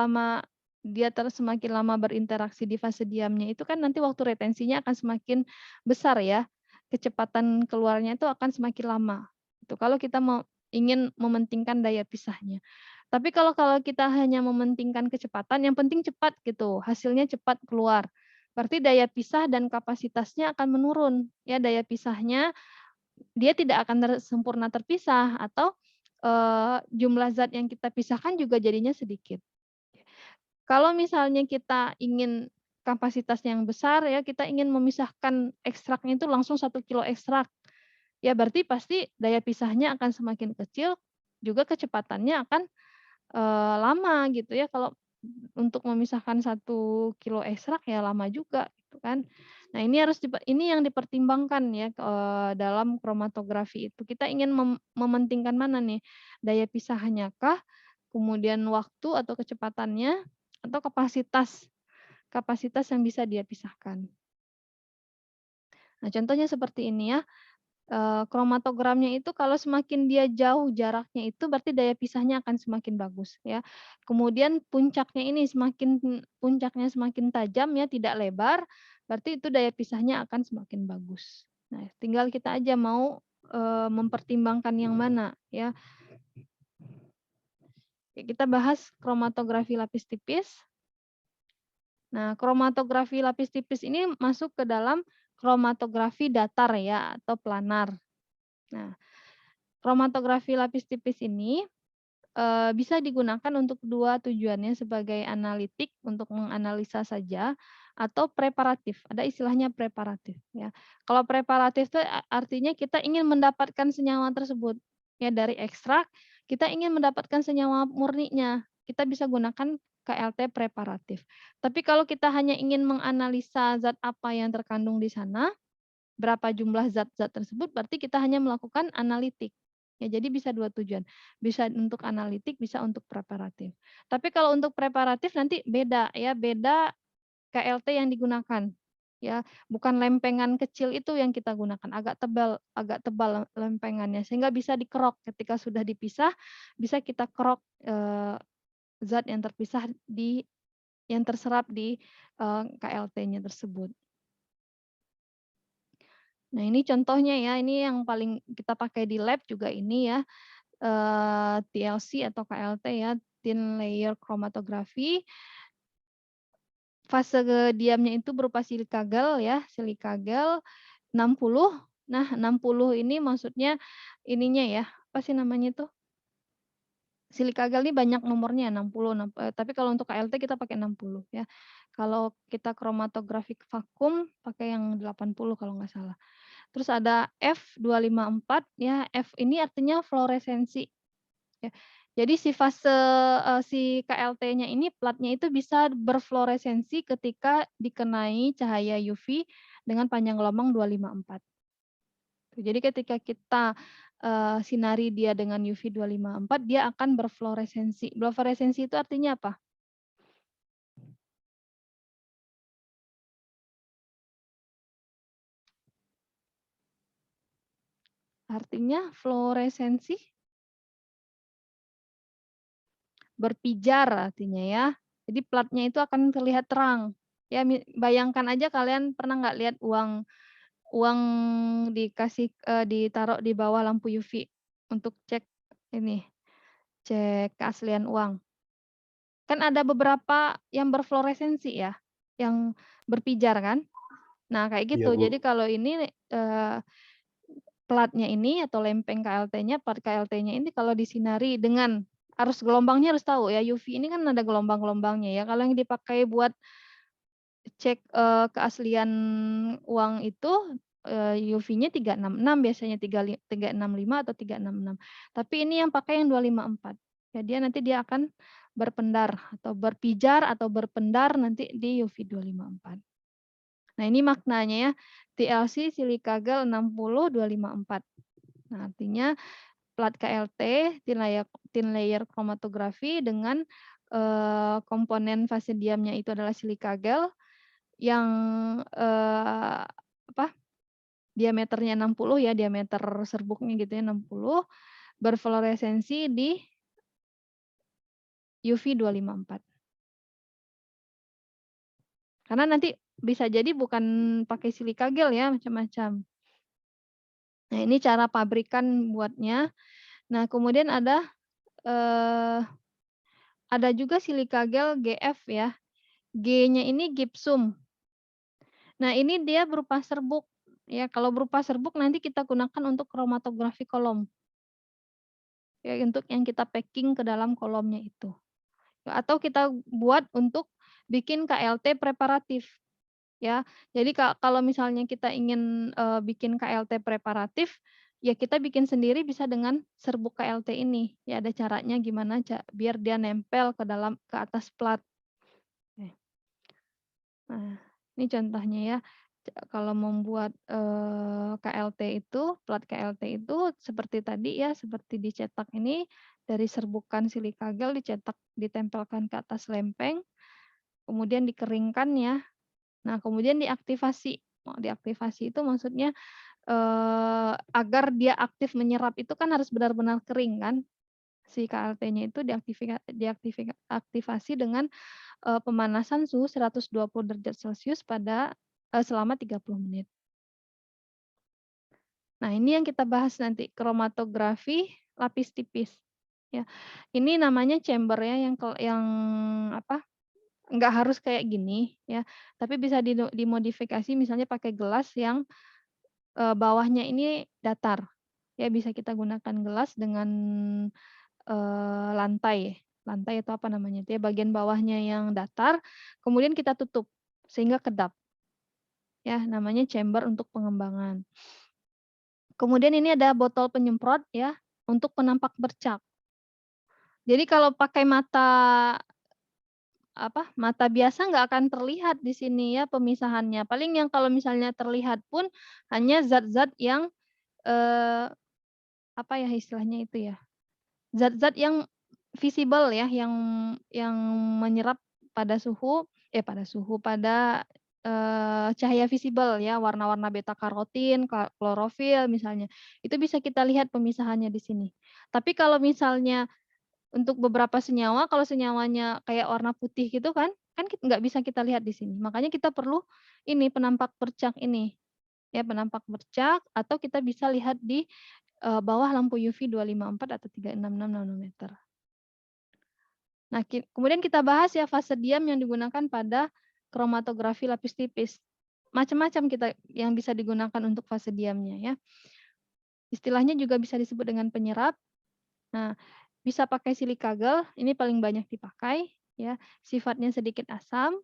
dia terus semakin lama berinteraksi di fase diamnya itu kan nanti waktu retensinya akan semakin besar ya, kecepatan keluarnya itu akan semakin lama, itu kalau kita ingin mementingkan daya pisahnya. Tapi kalau kalau kita hanya mementingkan kecepatan, yang penting cepat gitu, hasilnya cepat keluar. Berarti daya pisah dan kapasitasnya akan menurun. Ya, daya pisahnya dia tidak akan sempurna terpisah atau, jumlah zat yang kita pisahkan juga jadinya sedikit. Kalau misalnya kita ingin kapasitasnya yang besar ya, kita ingin memisahkan ekstraknya itu langsung 1 kilo ekstrak. Ya berarti pasti daya pisahnya akan semakin kecil, juga kecepatannya akan lama gitu ya kalau untuk memisahkan 1 kilo ekstrak ya lama juga gitu kan. Nah ini yang dipertimbangkan ya, dalam kromatografi itu. Kita ingin mementingkan mana nih, daya pisahnya kah, kemudian waktu atau kecepatannya, atau kapasitas kapasitas yang bisa dia pisahkan. Nah contohnya seperti ini ya. Kromatogramnya itu kalau semakin dia jauh jaraknya itu berarti daya pisahnya akan semakin bagus ya. Kemudian puncaknya semakin tajam ya, tidak lebar, berarti itu daya pisahnya akan semakin bagus. Nah, tinggal kita aja mau, mempertimbangkan yang mana ya. Kita bahas kromatografi lapis tipis. Nah, kromatografi lapis tipis ini masuk ke dalam kromatografi datar ya atau planar. Nah, kromatografi lapis tipis ini, bisa digunakan untuk 2 tujuannya sebagai analitik untuk menganalisa saja atau preparatif, ada istilahnya preparatif ya. Kalau preparatif itu artinya kita ingin mendapatkan senyawa tersebut, ya dari ekstrak, kita ingin mendapatkan senyawa murninya, kita bisa gunakan KLT preparatif. Tapi kalau kita hanya ingin menganalisa zat apa yang terkandung di sana, berapa jumlah zat-zat tersebut, berarti kita hanya melakukan analitik. Ya, jadi bisa 2 tujuan, bisa untuk analitik, bisa untuk preparatif. Tapi kalau untuk preparatif nanti beda ya, beda KLT yang digunakan. Ya, bukan lempengan kecil itu yang kita gunakan, agak tebal lempengannya sehingga bisa dikerok ketika sudah dipisah, bisa kita kerok, zat yang terpisah yang terserap di, KLT-nya tersebut. Nah, ini contohnya ya, ini yang paling kita pakai di lab juga ini ya, TLC atau KLT ya, Thin Layer Chromatography. Fase diamnya itu berupa silika gel ya, silika gel 60. Nah, 60 ini maksudnya ininya ya, apa sih namanya itu, silika gel ini banyak nomornya 60, tapi kalau untuk KLT kita pakai 60 ya. Kalau kita kromatografik vakum pakai yang 80 kalau nggak salah. terus ada F254 ya, F ini artinya fluoresensi ya. Jadi si fase, si KLT-nya ini platnya itu bisa berfluoresensi ketika dikenai cahaya UV dengan panjang gelombang 254. Jadi ketika kita, sinari dia dengan UV 254 dia akan berfluoresensi. Berfluoresensi itu artinya apa? Artinya fluoresensi berpijar artinya ya. Jadi platnya itu akan terlihat terang. Ya bayangkan aja kalian pernah nggak lihat uang uang dikasih ditaruh di bawah lampu UV untuk cek ini, cek keaslian uang. Kan ada beberapa yang berfluoresensi ya, yang berpijar kan? Nah kayak Iya, gitu. Bu. Jadi kalau ini, platnya ini atau lempeng KLT-nya, plat KLT-nya ini kalau disinari dengan arus gelombangnya harus tahu ya, UV ini kan ada gelombang-gelombangnya ya. Kalau yang dipakai buat cek, keaslian uang itu, UV-nya 366 biasanya, 365 atau 366. Tapi ini yang pakai yang 254. Ya dia akan berpendar atau berpijar atau berpendar nanti di UV 254. Nah ini maknanya ya, TLC silika gel 60 254. Nah artinya plat KLT, thin layer kromatografi dengan, komponen fase diamnya itu adalah silika gel yang, apa, diameternya 60 ya, diameter serbuknya gitu ya 60, berfluoresensi di UV 254. Karena nanti bisa jadi bukan pakai silika gel ya, macam-macam. Nah, ini cara pabrikan buatnya. Nah, kemudian eee, ada juga silika gel GF ya. G-nya ini gipsum. Nah, ini dia berupa serbuk, ya. Kalau berupa serbuk nanti kita gunakan untuk kromatografi kolom, ya untuk yang kita packing ke dalam kolomnya itu. Atau kita buat untuk bikin KLT preparatif, ya. Jadi kalau misalnya kita ingin, bikin KLT preparatif, ya kita bikin sendiri bisa dengan serbuk KLT ini. Ya ada caranya gimana biar dia nempel ke atas plat. Nah, ini contohnya ya, kalau membuat, KLT itu, plat KLT itu seperti tadi ya, seperti dicetak ini, dari serbukan silika gel dicetak, ditempelkan ke atas lempeng, kemudian dikeringkan ya. Nah, kemudian diaktifasi. Oh, diaktifasi itu maksudnya, agar dia aktif menyerap itu kan harus benar-benar kering kan, si KLT-nya itu aktivasi dengan pemanasan suhu 120 derajat Celcius selama 30 menit. Nah, ini yang kita bahas nanti, kromatografi lapis tipis, ya. Ini namanya chamber ya, yang apa, nggak harus kayak gini ya, tapi bisa dimodifikasi misalnya pakai gelas yang, bawahnya ini datar. Ya bisa kita gunakan gelas dengan, lantai. Lantai itu apa namanya itu ya, bagian bawahnya yang datar, kemudian kita tutup sehingga kedap. Ya, namanya chamber untuk pengembangan. Kemudian ini ada botol penyemprot ya, untuk penampak bercak. Jadi kalau pakai mata biasa nggak akan terlihat di sini ya pemisahannya. Paling yang kalau misalnya terlihat pun hanya zat-zat yang, eee, apa ya istilahnya itu ya, zat-zat yang visible ya, yang menyerap pada cahaya visible ya, warna-warna beta karotin, klorofil misalnya. Itu bisa kita lihat pemisahannya di sini. Tapi kalau misalnya untuk beberapa senyawa, kalau senyawanya kayak warna putih gitu kan nggak bisa kita lihat di sini. Makanya kita perlu ini, penampak bercak ini, ya penampak bercak atau kita bisa lihat di, bawah lampu UV 254 atau 366 nanometer. Nah, kemudian kita bahas ya fase diam yang digunakan pada kromatografi lapis tipis. Macam-macam yang bisa digunakan untuk fase diamnya ya. Istilahnya juga bisa disebut dengan penyerap. Nah, bisa pakai silika gel, ini paling banyak dipakai ya, sifatnya sedikit asam.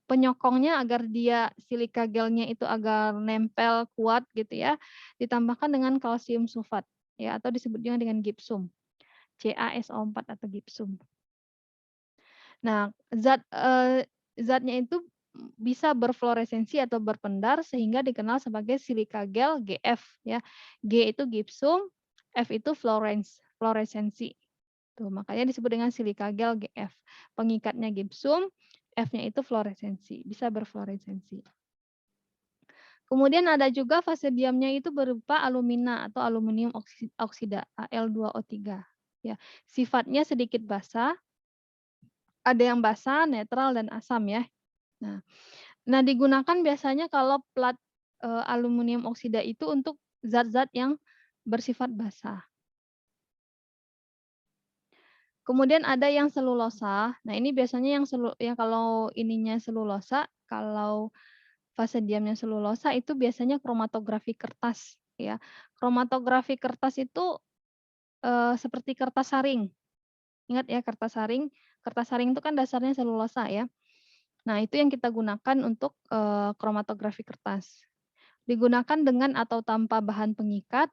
penyokongnya agar dia silika gelnya itu agar nempel kuat gitu ya, ditambahkan dengan kalsium sulfat ya atau disebut juga dengan gipsum, CaSO4 atau gipsum. Nah, zatnya itu bisa berfluoresensi atau berpendar sehingga dikenal sebagai silika gel GF ya. G itu gipsum, F itu fluoresensi. Tuh, makanya disebut dengan silika gel GF. Pengikatnya gipsum, F-nya itu fluoresensi, bisa berfluoresensi. Kemudian ada juga fase diamnya itu berupa alumina atau aluminium oksida, Al2O3. Ya, sifatnya sedikit basa, ada yang basa, netral, dan asam ya. Nah, digunakan biasanya kalau plat aluminium oksida itu untuk zat-zat yang bersifat basa. Kemudian ada yang selulosa. Nah, ini biasanya yang kalau ininya selulosa, kalau fase diamnya selulosa itu biasanya kromatografi kertas ya. Kromatografi kertas itu seperti kertas saring. Ingat ya kertas saring itu kan dasarnya selulosa ya. Nah, itu yang kita gunakan untuk kromatografi kertas. Digunakan dengan atau tanpa bahan pengikat,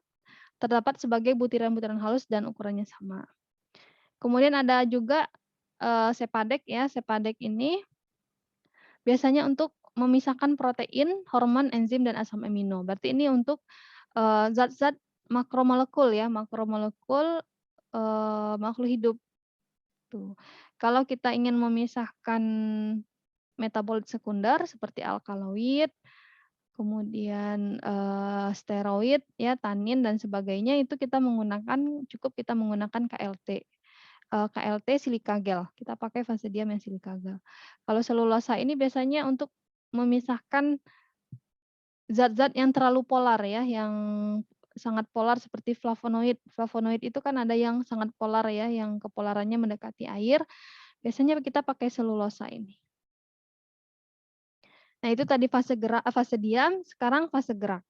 terdapat sebagai butiran-butiran halus dan ukurannya sama. Kemudian ada juga sepadek ya. Sepadek ini biasanya untuk memisahkan protein, hormon, enzim, dan asam amino. Berarti ini untuk zat-zat makromolekul ya, makromolekul makhluk hidup. Tuh. Kalau kita ingin memisahkan metabolit sekunder seperti alkaloid, kemudian steroid ya, tanin dan sebagainya itu cukup kita menggunakan KLT. KLT silika gel, kita pakai fase diam yang silika gel. Kalau selulosa ini biasanya untuk memisahkan zat-zat yang terlalu polar ya, yang sangat polar seperti flavonoid. Flavonoid itu kan ada yang sangat polar ya, yang kepolarannya mendekati air. Biasanya kita pakai selulosa ini. Nah, itu tadi fase diam, sekarang fase gerak.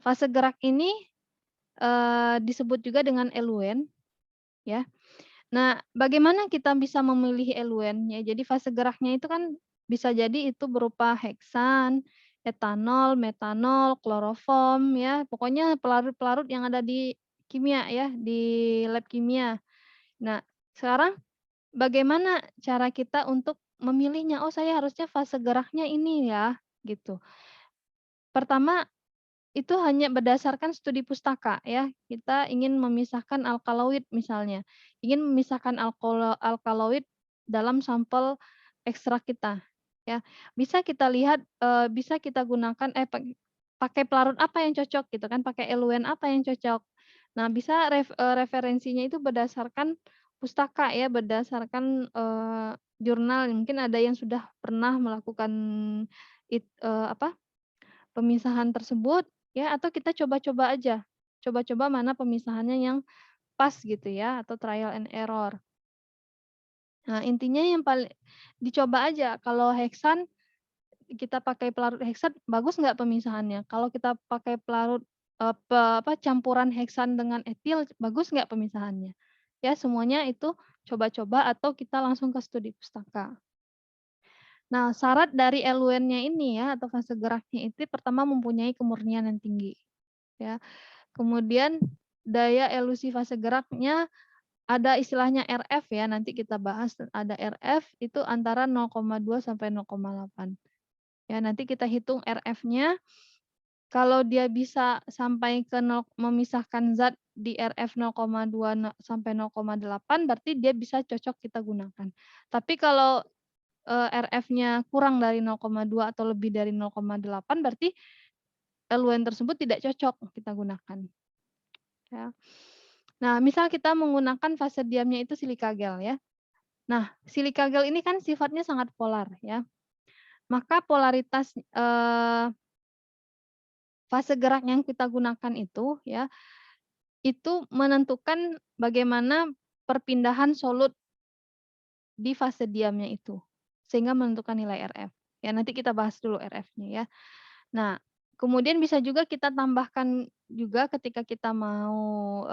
Fase gerak ini disebut juga dengan eluen ya. Nah, bagaimana kita bisa memilih eluen ya? Jadi fase geraknya itu kan bisa jadi itu berupa heksan, etanol, metanol, kloroform ya. Pokoknya pelarut-pelarut yang ada di kimia ya, di lab kimia. Nah, sekarang bagaimana cara kita untuk memilihnya? Oh, saya harusnya fase geraknya ini ya, gitu. Pertama, itu hanya berdasarkan studi pustaka ya. Kita ingin memisahkan alkaloid misalnya, ingin memisahkan alkaloid dalam sampel ekstrak kita ya. Bisa kita lihat, bisa kita gunakan pakai pelarut apa yang cocok gitu kan, pakai eluen apa yang cocok. Nah, bisa referensinya itu berdasarkan pustaka ya, berdasarkan, jurnal. Mungkin ada yang sudah pernah melakukan apa, pemisahan tersebut ya, atau kita coba-coba aja. Coba-coba mana pemisahannya yang pas gitu ya, atau trial and error. Nah, intinya yang paling dicoba aja, kalau heksan kita pakai pelarut heksan bagus nggak pemisahannya? Kalau kita pakai pelarut campuran heksan dengan etil bagus nggak pemisahannya? Ya, semuanya itu coba-coba atau kita langsung ke studi pustaka. Nah, syarat dari eluennya ini ya, atau fase geraknya itu pertama mempunyai kemurnian yang tinggi, ya. Kemudian daya elusi fase geraknya ada istilahnya RF ya, nanti kita bahas ada RF itu antara 0,2 sampai 0,8. Ya, nanti kita hitung RF-nya, kalau dia bisa sampai ke memisahkan zat di RF 0,2 sampai 0,8 berarti dia bisa cocok kita gunakan. Tapi kalau RF-nya kurang dari 0,2 atau lebih dari 0,8 berarti eluen tersebut tidak cocok kita gunakan, ya. Nah, misal kita menggunakan fase diamnya itu silika gel ya. Nah, silika gel ini kan sifatnya sangat polar ya. Maka polaritas fase gerak yang kita gunakan itu ya, itu menentukan bagaimana perpindahan solut di fase diamnya itu, sehingga menentukan nilai RF. Ya, nanti kita bahas dulu RF-nya ya. Nah, kemudian bisa juga kita tambahkan juga ketika kita mau,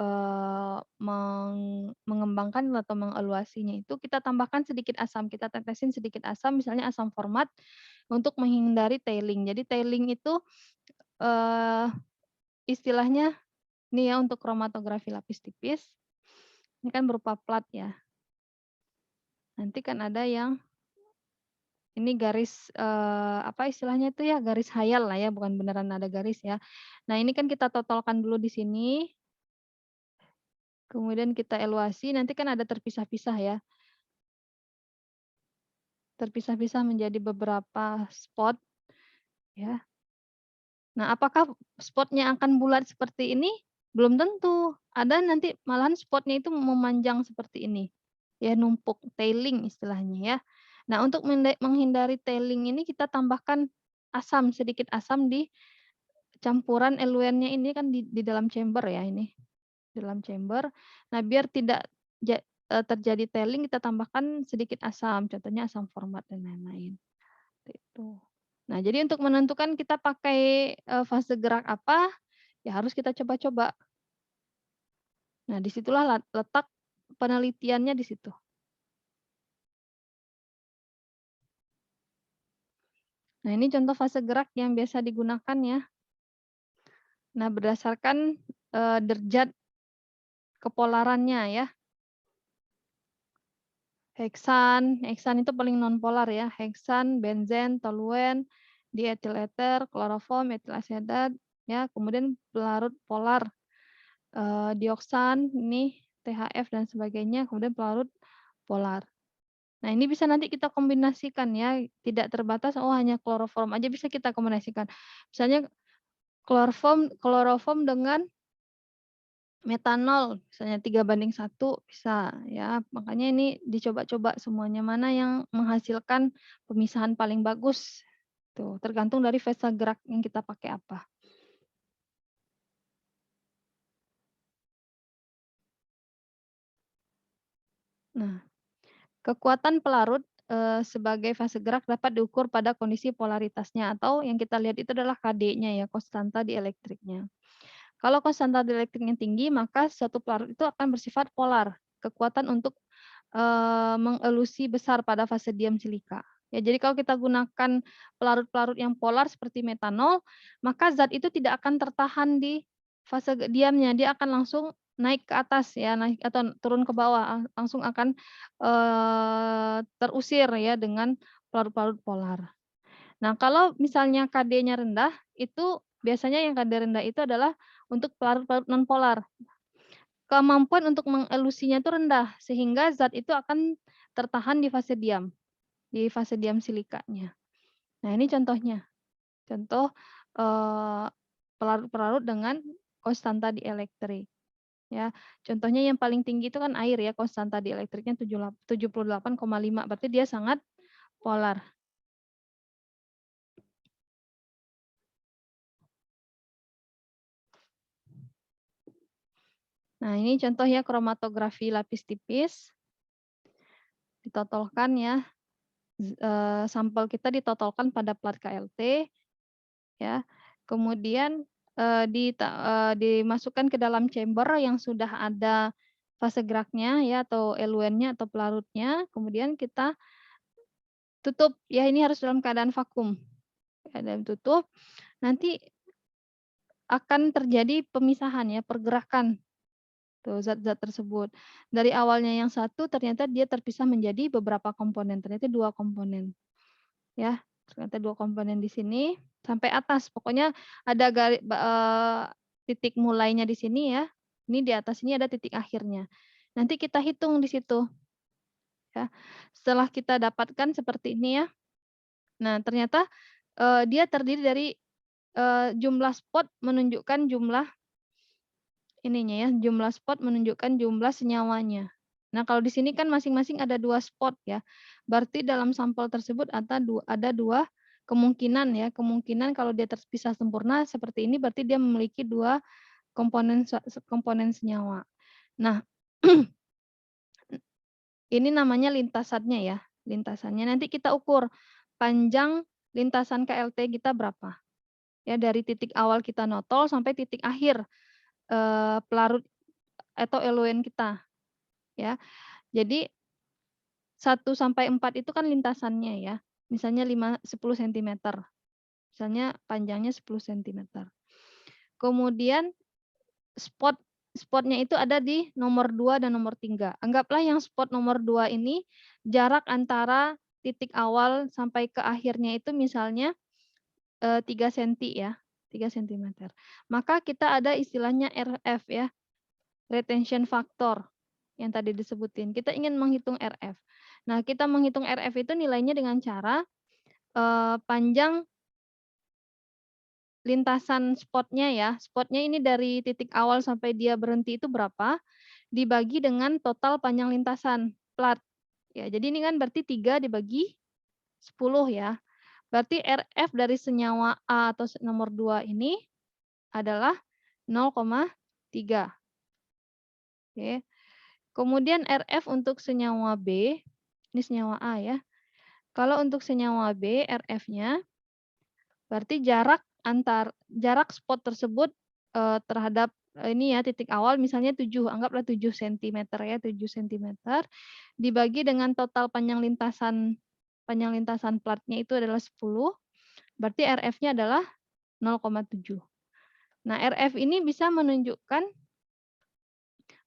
mengembangkan atau mengevaluasinya itu kita tambahkan sedikit asam, kita tetesin sedikit asam, misalnya asam format untuk menghindari tailing. Jadi tailing itu, eee, istilahnya ini ya untuk kromatografi lapis tipis, ini kan berupa plat ya. Nanti kan ada yang ini garis, apa istilahnya itu ya, garis hayal lah ya, bukan beneran ada garis ya. Nah ini kan kita totolkan dulu di sini, kemudian kita eluasi, nanti kan ada terpisah-pisah ya, terpisah-pisah menjadi beberapa spot ya. Nah apakah spotnya akan bulat seperti ini? Belum tentu, ada nanti malahan spotnya itu memanjang seperti ini, ya numpuk, tailing istilahnya ya. Nah untuk menghindari tailing ini kita tambahkan asam, sedikit asam di campuran eluennya ini kan di dalam chamber ya ini, dalam chamber. Nah biar tidak terjadi tailing kita tambahkan sedikit asam, contohnya asam format dan lain-lain, itu. Nah jadi untuk menentukan kita pakai, fase gerak apa, ya harus kita coba-coba. Nah disitulah letak penelitiannya di situ. Nah ini contoh fase gerak yang biasa digunakan ya. Nah berdasarkan, derajat kepolarannya ya. Heksan itu paling nonpolar ya, heksan, benzen, toluen, diethyl ether, kloroform, etil asetat, ya, kemudian pelarut polar, dioksan, ini THF dan sebagainya, kemudian pelarut polar. Nah, ini bisa nanti kita kombinasikan ya, tidak terbatas, oh hanya kloroform aja bisa kita kombinasikan. Misalnya kloroform dengan metanol, misalnya 3:1 bisa ya, makanya ini dicoba-coba semuanya, mana yang menghasilkan pemisahan paling bagus, tuh tergantung dari fase gerak yang kita pakai apa. Nah, kekuatan pelarut, sebagai fase gerak dapat diukur pada kondisi polaritasnya atau yang kita lihat itu adalah KD-nya ya, konstanta dielektriknya. Kalau konstanta dielektriknya tinggi, maka suatu pelarut itu akan bersifat polar, kekuatan untuk mengelusi besar pada fase diam silika. Ya, jadi kalau kita gunakan pelarut-pelarut yang polar seperti metanol, maka zat itu tidak akan tertahan di fase diamnya, dia akan langsung naik ke atas ya, naik atau turun ke bawah, langsung akan, terusir ya dengan pelarut-pelarut polar. Nah, kalau misalnya KD-nya rendah, itu biasanya yang KD rendah itu adalah untuk pelarut-pelarut nonpolar. Kemampuan untuk mengelusinya itu rendah, sehingga zat itu akan tertahan di fase diam silikanya. Nah, ini contohnya. Contoh, pelarut-pelarut dengan konstanta dielektrik, ya. Contohnya yang paling tinggi itu kan air ya, konstanta dielektriknya 78,5, berarti dia sangat polar. Nah, ini contoh ya kromatografi lapis tipis. Ditotolkan ya, sampel kita ditotolkan pada plat KLT ya. Kemudian, dimasukkan ke dalam chamber yang sudah ada fase geraknya ya atau eluennya atau pelarutnya, kemudian kita tutup, ya ini harus dalam keadaan vakum, keadaan tutup, nanti akan terjadi pemisahan ya, pergerakan tuh zat-zat tersebut. Dari awalnya yang satu ternyata dia terpisah menjadi beberapa komponen, ternyata 2 komponen. Ya, ternyata 2 komponen di sini sampai atas. Pokoknya ada titik mulainya di sini ya. Ini di atas ini ada titik akhirnya. Nanti kita hitung di situ ya. Setelah kita dapatkan seperti ini ya. Nah, ternyata, dia terdiri dari, jumlah spot menunjukkan jumlah ininya ya, jumlah spot menunjukkan jumlah senyawanya. Nah, kalau di sini kan masing-masing ada 2 spot ya. Berarti dalam sampel tersebut ada 2 kemungkinan ya. Kemungkinan kalau dia terpisah sempurna seperti ini berarti dia memiliki 2 komponen senyawa. Nah, ini namanya lintasannya ya, lintasannya. Nanti kita ukur panjang lintasan KLT kita berapa. Ya, dari titik awal kita notol sampai titik akhir, pelarut atau eluen kita. ya. Jadi 1 sampai 4 itu kan lintasannya ya. Misalnya 10 sentimeter. Misalnya panjangnya 10 sentimeter. Kemudian spotnya itu ada di nomor 2 dan nomor 3. Anggaplah yang spot nomor 2 ini jarak antara titik awal sampai ke akhirnya itu misalnya 3 senti ya, 3 sentimeter. Maka kita ada istilahnya RF ya, retention factor yang tadi disebutin. Kita ingin menghitung RF. Nah, kita menghitung RF itu nilainya dengan cara panjang lintasan spotnya ya. Spotnya ini dari titik awal sampai dia berhenti itu berapa, dibagi dengan total panjang lintasan plat. Ya, jadi ini kan berarti 3 dibagi 10 ya. Berarti RF dari senyawa A atau nomor 2 ini adalah 0,3. Oke. Kemudian RF untuk senyawa B, ini senyawa A ya. Kalau untuk senyawa B, RF-nya berarti jarak spot tersebut terhadap ini ya titik awal misalnya 7, anggaplah 7 cm ya, 7 cm dibagi dengan total panjang lintasan platnya itu adalah 10, berarti RF-nya adalah 0,7. Nah, RF ini bisa menunjukkan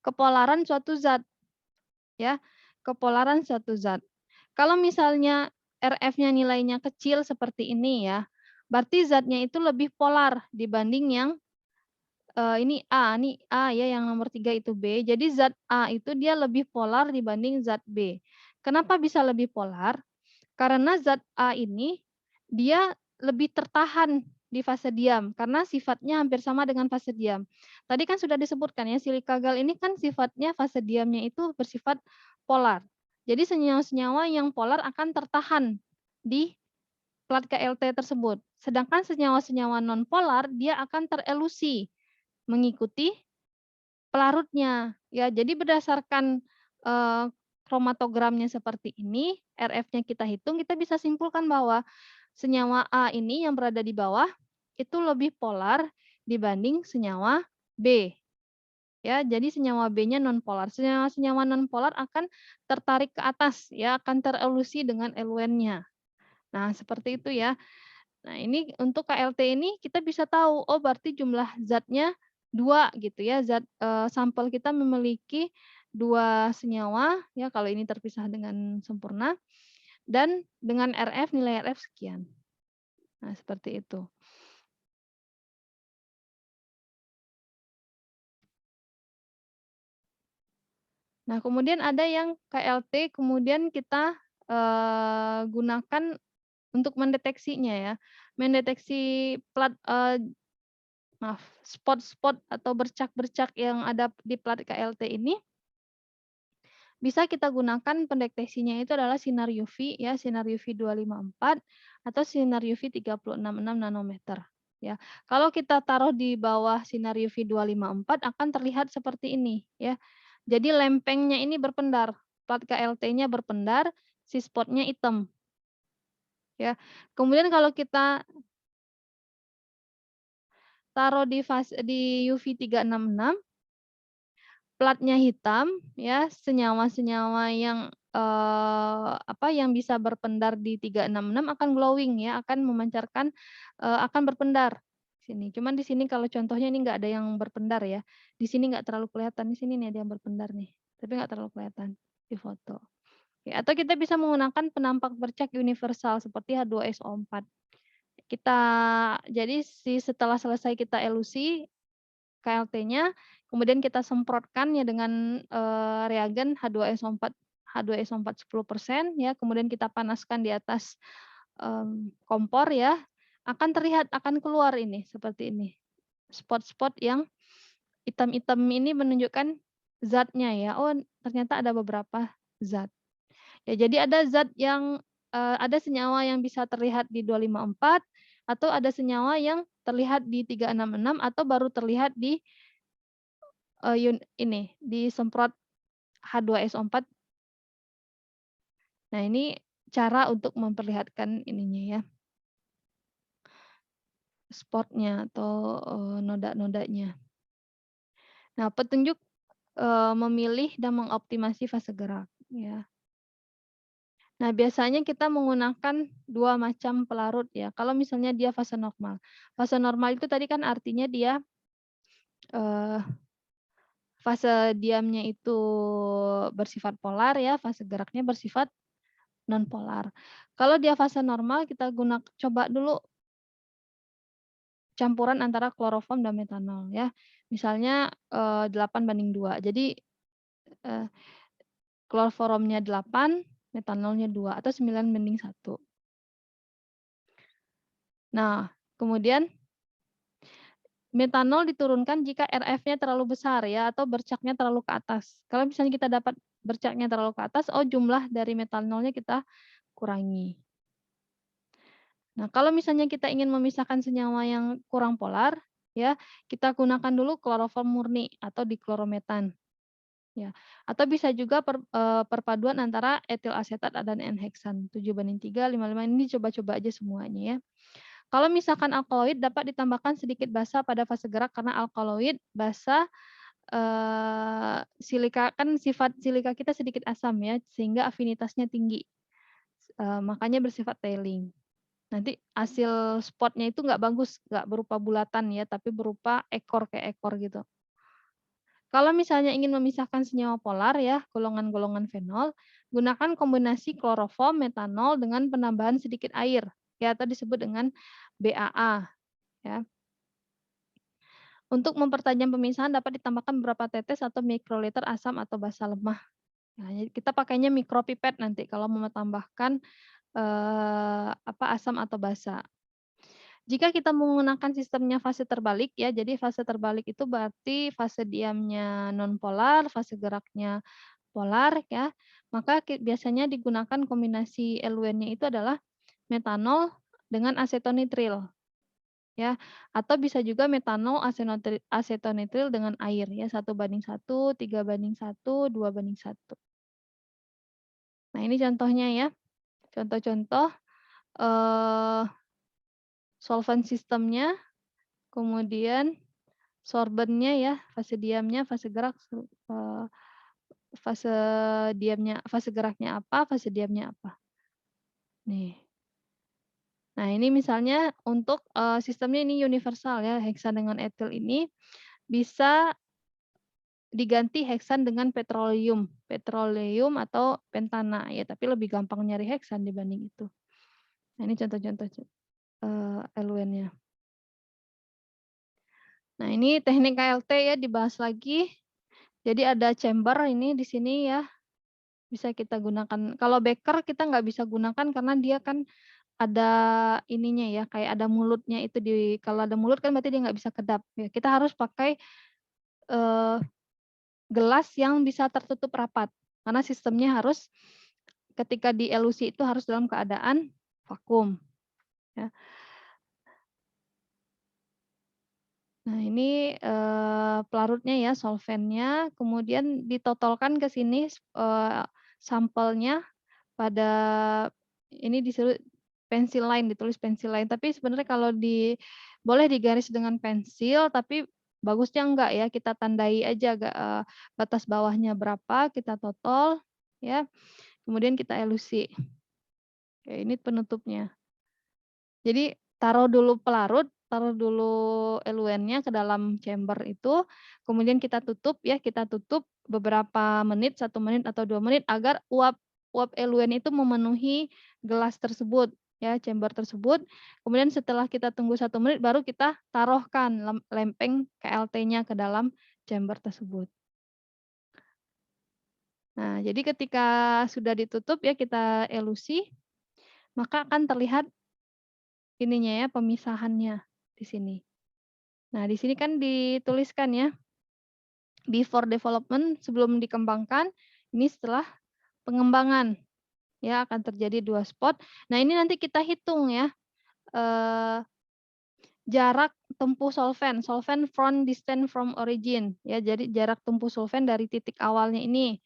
kepolaran suatu zat ya, kepolaran suatu zat. Kalau misalnya RF-nya nilainya kecil seperti ini ya, berarti zatnya itu lebih polar dibanding yang ini A ya, yang nomor 3 itu B. Jadi zat A itu dia lebih polar dibanding zat B. Kenapa bisa lebih polar? Karena zat A ini dia lebih tertahan di fase diam karena sifatnya hampir sama dengan fase diam. Tadi kan sudah disebutkan ya, silika gal ini kan sifatnya fase diamnya itu bersifat polar. Jadi senyawa-senyawa yang polar akan tertahan di plat KLT tersebut. Sedangkan senyawa-senyawa non polar dia akan terelusi mengikuti pelarutnya. Ya, jadi berdasarkan kromatogramnya seperti ini, RF-nya kita hitung, kita bisa simpulkan bahwa senyawa A ini yang berada di bawah itu lebih polar dibanding senyawa B. Ya, jadi senyawa B-nya nonpolar. Senyawa-senyawa nonpolar akan tertarik ke atas, ya, akan terelusi dengan eluennya. Nah, seperti itu ya. Nah, ini untuk KLT ini kita bisa tahu, oh berarti jumlah zatnya 2 gitu ya, sampel kita memiliki 2 senyawa ya kalau ini terpisah dengan sempurna dan dengan RF nilai RF sekian. Nah, seperti itu. Nah, kemudian ada yang KLT kemudian kita gunakan untuk mendeteksinya ya. Mendeteksi spot-spot atau bercak-bercak yang ada di plat KLT ini bisa kita gunakan pendeteksinya itu adalah sinar UV ya, sinar UV 254 atau sinar UV 3066 nanometer ya. Kalau kita taruh di bawah sinar UV 254 akan terlihat seperti ini ya. Jadi lempengnya ini berpendar, plat KLT-nya berpendar, si spotnya hitam ya. Kemudian kalau kita taruh di UV 366 platnya hitam ya, senyawa-senyawa yang yang bisa berpendar di 366 akan glowing ya, akan memancarkan akan berpendar sini. Cuman di sini kalau contohnya ini nggak ada yang berpendar ya. Di sini nggak terlalu kelihatan, di sini nih ada yang berpendar nih, tapi nggak terlalu kelihatan di foto. Oke, atau kita bisa menggunakan penampak bercak universal seperti H2SO4. Jadi setelah selesai kita elusi KLT-nya, kemudian kita semprotkan ya dengan reagen H2SO4 10% ya, kemudian kita panaskan di atas kompor ya, akan terlihat, akan keluar ini seperti ini. Spot-spot yang hitam-hitam ini menunjukkan zatnya ya. Oh, ternyata ada beberapa zat. Ya, jadi ada zat yang ada senyawa yang bisa terlihat di 254 atau ada senyawa yang terlihat di 366 atau baru terlihat di disemprot H2SO4. Nah, ini cara untuk memperlihatkan ininya ya, spotnya atau noda-nodanya. Nah, petunjuk memilih dan mengoptimasi fase gerak, ya. Nah, biasanya kita menggunakan 2 macam pelarut ya, kalau misalnya dia fase normal. Fase normal itu tadi kan artinya dia, eee, fase diamnya itu bersifat polar ya, fase geraknya bersifat nonpolar. Kalau dia fase normal kita coba dulu campuran antara kloroform dan metanol ya. Misalnya, 8:2. Jadi, eee, kloroformnya 8, metanolnya 2 atau 9:1. Nah, kemudian metanol diturunkan jika RF-nya terlalu besar ya atau bercaknya terlalu ke atas. Kalau misalnya kita dapat bercaknya terlalu ke atas, oh jumlah dari metanolnya kita kurangi. Nah, kalau misalnya kita ingin memisahkan senyawa yang kurang polar, ya, kita gunakan dulu kloroform murni atau diklorometan, ya. Atau bisa juga perpaduan antara etil asetat dan N-heksan, 7:3, 5:5 ini coba-coba aja semuanya ya. Kalau misalkan alkaloid dapat ditambahkan sedikit basa pada fase gerak karena alkaloid basa, silika kan sifat silika kita sedikit asam ya, sehingga afinitasnya tinggi, makanya bersifat tailing. Nanti hasil spotnya itu nggak bagus, nggak berupa bulatan ya, tapi berupa ekor, kayak ekor gitu. Kalau misalnya ingin memisahkan senyawa polar ya, golongan-golongan fenol, gunakan kombinasi kloroform, metanol dengan penambahan sedikit air, ya atau disebut dengan BAA ya. Untuk mempertajam pemisahan dapat ditambahkan beberapa tetes atau mikroliter asam atau basa lemah. Nah, jadi kita pakainya mikropipet nanti kalau mau menambahkan, asam atau basa. Jika kita menggunakan sistemnya fase terbalik ya, jadi fase terbalik itu berarti fase diamnya nonpolar, fase geraknya polar ya, maka biasanya digunakan kombinasi eluennya itu adalah metanol dengan asetonitril ya, atau bisa juga metanol asetonitril dengan air ya, 1:1, 3:1, 2:1. Nah ini contohnya ya, contoh-contoh, eee, solvent sistemnya, kemudian sorbennya ya, fase diamnya, fase gerak, fase fase geraknya apa, fase diamnya apa. Nih. Nah, ini misalnya untuk, sistemnya ini universal ya, heksan dengan etil ini bisa diganti heksan dengan petroleum, petroleum atau pentana ya, tapi lebih gampang nyari heksan dibanding itu. Nah, ini contoh-contoh, eluennya. Nah, ini teknik KLT ya dibahas lagi. Jadi ada chamber ini di sini ya, bisa kita gunakan. Kalau beker kita nggak bisa gunakan karena dia kan ada ininya ya, kayak ada mulutnya itu kalau ada mulut kan berarti dia nggak bisa kedap ya. Kita harus pakai, eee, gelas yang bisa tertutup rapat, karena sistemnya harus ketika dielusi itu harus dalam keadaan vakum ya. Nah ini, pelarutnya ya, solvennya, kemudian ditotolkan ke sini, sampelnya pada ini disuruh pensil line, ditulis pensil line, tapi sebenarnya kalau boleh digaris dengan pensil, tapi bagusnya enggak ya, kita tandai aja batas bawahnya berapa, kita totol, ya, kemudian kita elusi. Oke, ini penutupnya. Jadi taruh dulu pelarut, taruh dulu eluennya ke dalam chamber itu, kemudian kita tutup ya, kita tutup beberapa menit, 1 menit atau 2 menit agar uap uap eluen itu memenuhi gelas tersebut ya, chamber tersebut. Kemudian setelah kita tunggu 1 menit baru kita taruhkan lempeng KLT-nya ke dalam chamber tersebut. Nah, jadi ketika sudah ditutup ya kita elusi, maka akan terlihat ininya ya, pemisahannya di sini. Nah, di sini kan dituliskan ya, before development, sebelum dikembangkan, ini setelah pengembangan, ya akan terjadi 2 spot. Nah, ini nanti kita hitung ya, eee, jarak tempuh solvent, solvent from distance from origin, ya jadi jarak tempuh solvent dari titik awalnya ini.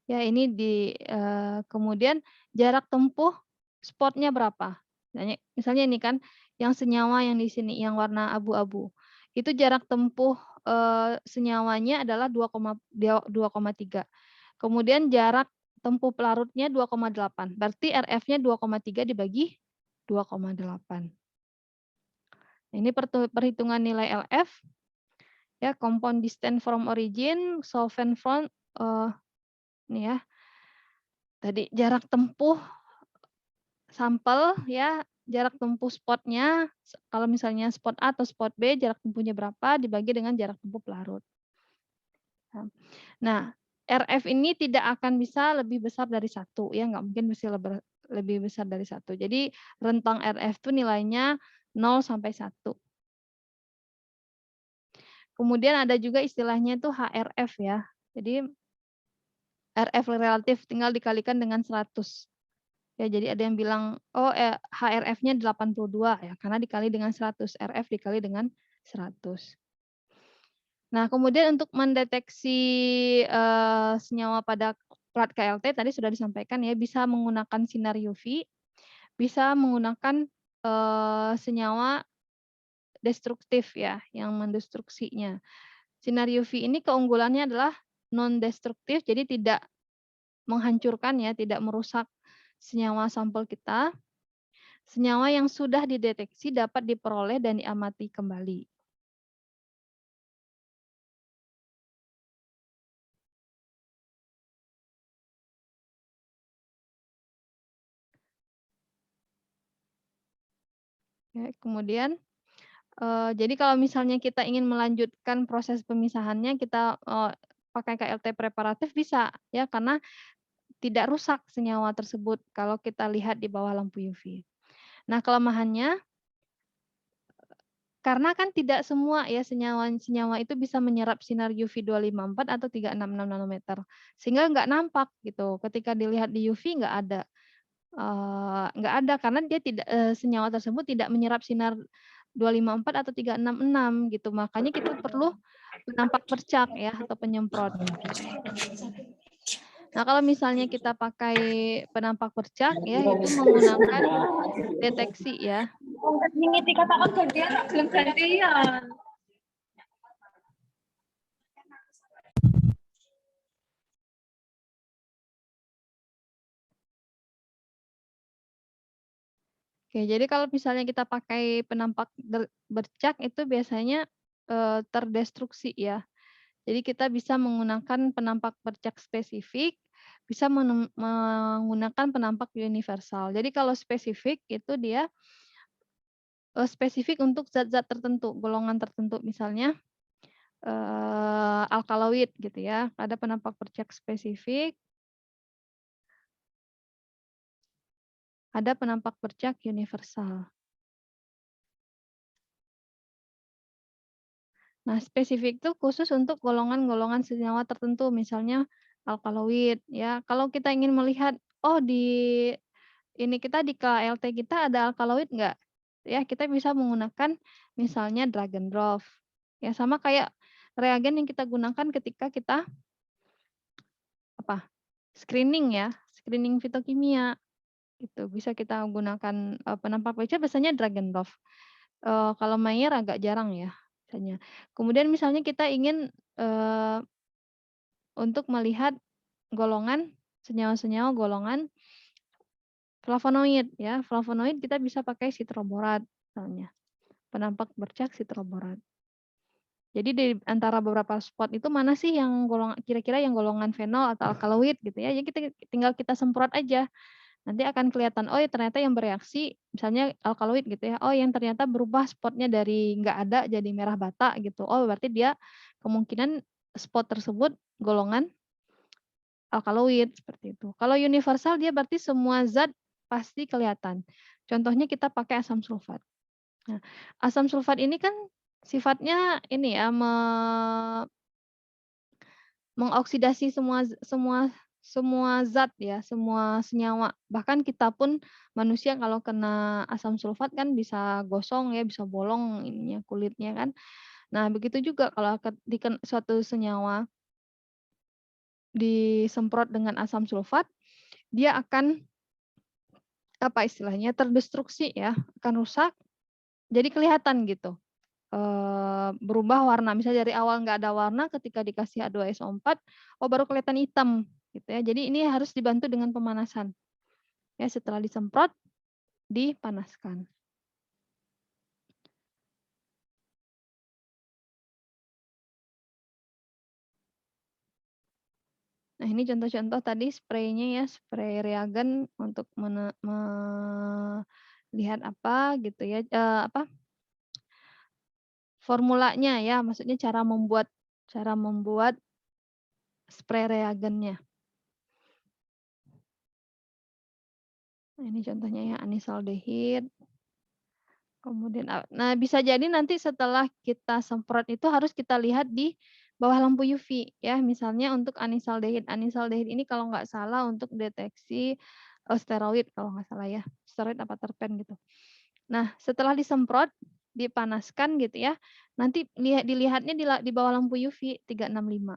Ya ini kemudian jarak tempuh spotnya berapa. Misalnya misalnya ini kan yang senyawa yang di sini, yang warna abu-abu. itu jarak tempuh senyawanya adalah 2,3. Kemudian jarak tempuh pelarutnya 2,8. Berarti RF-nya 2,3 dibagi 2,8. Ini perhitungan nilai LF ya, compound distance from origin, solvent from ini ya. Tadi jarak tempuh sampel ya, jarak tempuh spotnya, kalau misalnya spot A atau spot B, jarak tempuhnya berapa dibagi dengan jarak tempuh pelarut. Nah, RF ini tidak akan bisa lebih besar dari 1, ya, nggak mungkin bisa lebih besar dari 1. Jadi rentang RF itu nilainya 0 sampai 1. Kemudian ada juga istilahnya itu HRF ya. Jadi RF relatif tinggal dikalikan dengan 100. Ya, jadi ada yang bilang, oh HRF-nya 82 ya, karena dikali dengan 100, RF dikali dengan 100. Nah, kemudian untuk mendeteksi senyawa pada plat KLT tadi sudah disampaikan ya, bisa menggunakan sinar UV, bisa menggunakan senyawa destruktif ya, yang mendestruksinya. Sinar UV ini keunggulannya adalah non-destruktif, jadi tidak menghancurkan ya, tidak merusak senyawa sampel kita. Senyawa yang sudah dideteksi dapat diperoleh dan diamati kembali. Ya, kemudian, jadi kalau misalnya kita ingin melanjutkan proses pemisahannya, kita pakai KLT preparatif bisa, ya, karena tidak rusak senyawa tersebut kalau kita lihat di bawah lampu UV. Nah, kelemahannya, karena kan tidak semua ya senyawa itu bisa menyerap sinar UV 254 atau 366 nanometer, sehingga nggak nampak gitu. Ketika dilihat di UV nggak ada karena dia tidak senyawa tersebut tidak menyerap sinar 254 atau 366 gitu. Makanya kita perlu penampak percak ya atau penyemprot. Nah, kalau misalnya kita pakai penampak percak ya itu menggunakan deteksi ya. Mengingati katakan gantian, belum gantian. Oke, jadi kalau misalnya kita pakai penampak bercak itu biasanya terdestruksi ya. Jadi kita bisa menggunakan penampak bercak spesifik, bisa menggunakan penampak universal. Jadi kalau spesifik itu dia spesifik untuk zat-zat tertentu, golongan tertentu, misalnya alkaloid gitu ya. Ada penampak bercak spesifik, ada penampak bercak universal. Nah, spesifik itu khusus untuk golongan-golongan senyawa tertentu, misalnya alkaloid ya. Kalau kita ingin melihat, oh di ini kita di KLT kita ada alkaloid enggak? Ya, kita bisa menggunakan misalnya drag and drop. Ya, sama kayak reagen yang kita gunakan ketika kita screening ya, screening fitokimia. Itu bisa kita gunakan penampak PCA biasanya drag and drop. Kalau Mayer agak jarang ya biasanya. Kemudian misalnya kita ingin untuk melihat golongan senyawa-senyawa golongan flavonoid ya. Flavonoid kita bisa pakai sitroborat misalnya. Penampak bercak sitroborat. Jadi di antara beberapa spot itu mana sih yang kira-kira yang golongan fenol atau alkaloid gitu ya. Jadi tinggal kita semprot aja. Nanti akan kelihatan, oh ya ternyata yang bereaksi misalnya alkaloid gitu ya. Oh yang ternyata berubah spotnya dari nggak ada jadi merah bata gitu. Oh berarti dia kemungkinan spot tersebut golongan alkaloid seperti itu. Kalau universal dia berarti semua zat pasti kelihatan. Contohnya kita pakai asam sulfat. Nah, asam sulfat ini kan sifatnya ini ya mengoksidasi semua zat ya, semua senyawa. Bahkan kita pun manusia kalau kena asam sulfat kan bisa gosong ya, bisa bolong ininya kulitnya kan. Nah, begitu juga kalau suatu senyawa disemprot dengan asam sulfat, dia akan apa istilahnya terdestruksi ya, akan rusak. Jadi kelihatan gitu. berubah warna. Misalnya dari awal nggak ada warna, ketika dikasih H2SO4, oh baru kelihatan hitam gitu ya. Jadi ini harus dibantu dengan pemanasan. Ya, setelah disemprot, dipanaskan. Nah, ini contoh-contoh tadi spraynya ya, spray reagen untuk melihat apa gitu ya, formulanya ya, maksudnya cara membuat spray reagennya. Nah, ini contohnya ya, anisaldehid. Kemudian, nah bisa jadi nanti setelah kita semprot itu harus kita lihat di bawah lampu UV ya, misalnya untuk anisaldehid. Anisaldehid ini kalau nggak salah untuk deteksi steroid kalau nggak salah ya, steroid apa terpen gitu. Nah setelah disemprot, dipanaskan gitu ya, nanti dilihatnya di bawah lampu UV 365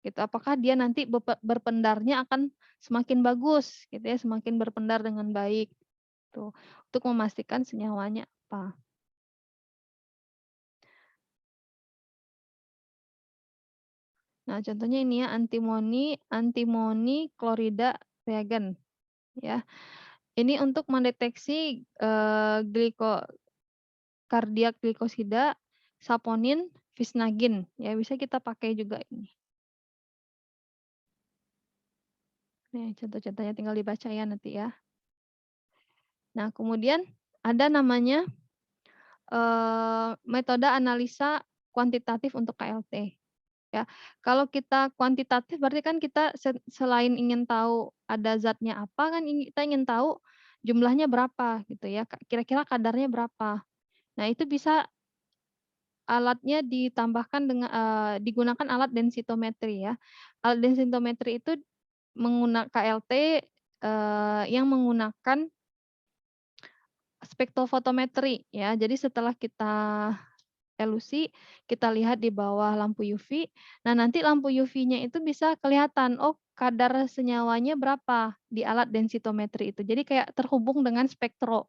gitu. Apakah dia nanti berpendarnya akan semakin bagus gitu ya, semakin berpendar dengan baik tuh, untuk memastikan senyawanya apa. Nah, contohnya ini ya, antimoni klorida reagen ya. Ini untuk mendeteksi kardiak glikosida, saponin, visnagin ya, bisa kita pakai juga ini. Nih, contoh-contohnya tinggal dibaca ya nanti ya. Nah, kemudian ada namanya metode analisa kuantitatif untuk KLT. Ya, kalau kita kuantitatif berarti kan kita selain ingin tahu ada zatnya apa kan kita ingin tahu jumlahnya berapa gitu ya, kira-kira kadarnya berapa. Nah, itu bisa alatnya ditambahkan dengan digunakan alat densitometri ya. Alat densitometri itu menggunakan KLT yang menggunakan spektrofotometri ya. Jadi setelah kita elusi, kita lihat di bawah lampu UV. Nah, nanti lampu UV-nya itu bisa kelihatan, oh kadar senyawanya berapa di alat densitometri itu. Jadi kayak terhubung dengan spektro.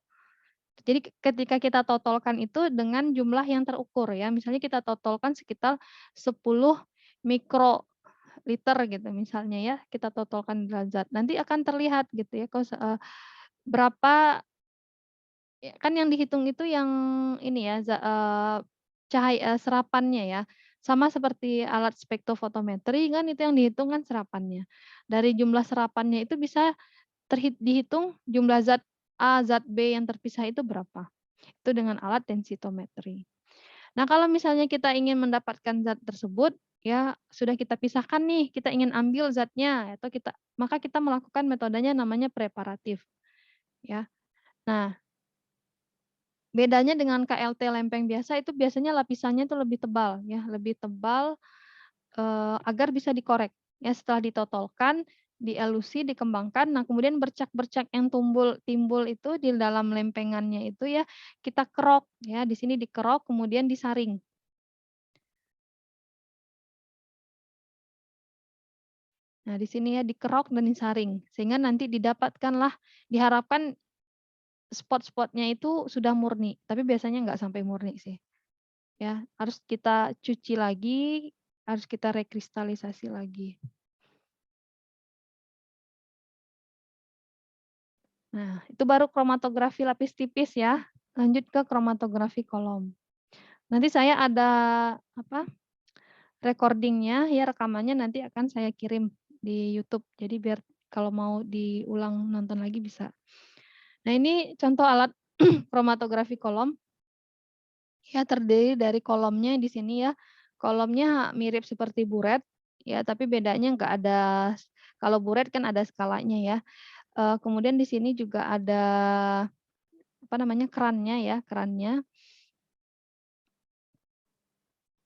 Jadi ketika kita totolkan itu dengan jumlah yang terukur ya. Misalnya kita totolkan sekitar 10 mikroliter gitu misalnya ya, kita totolkan derajat. Nanti akan terlihat gitu ya, berapa ya, kan yang dihitung itu yang ini ya, serapannya ya. Sama seperti alat spektrofotometri kan itu yang dihitung kan serapannya. Dari jumlah serapannya itu bisa dihitung jumlah zat A, zat B yang terpisah itu berapa. Itu dengan alat densitometri. Nah, kalau misalnya kita ingin mendapatkan zat tersebut, ya sudah kita pisahkan nih, kita ingin ambil zatnya atau maka kita melakukan metodenya namanya preparatif, ya. Nah, bedanya dengan KLT lempeng biasa itu biasanya lapisannya itu lebih tebal ya, lebih tebal, agar bisa dikorek. Ya setelah ditotolkan, dielusi, dikembangkan, nah kemudian bercak-bercak yang timbul itu di dalam lempengannya itu ya, kita kerok ya, di sini dikerok kemudian disaring. Nah di sini ya dikerok dan disaring, sehingga nanti didapatkanlah diharapkan spot-spotnya itu sudah murni, tapi biasanya nggak sampai murni sih. Ya, harus kita cuci lagi, harus kita rekristalisasi lagi. Nah, itu baru kromatografi lapis tipis ya. Lanjut ke kromatografi kolom. Nanti saya ada apa? Recordingnya ya, rekamannya nanti akan saya kirim di YouTube. Jadi biar kalau mau diulang nonton lagi bisa. Nah, ini contoh alat kromatografi kolom. Ya, terdiri dari kolomnya di sini ya. Kolomnya mirip seperti buret ya, tapi bedanya nggak ada, kalau buret kan ada skalanya ya. Kemudian di sini juga ada apa namanya, kerannya ya, kerannya.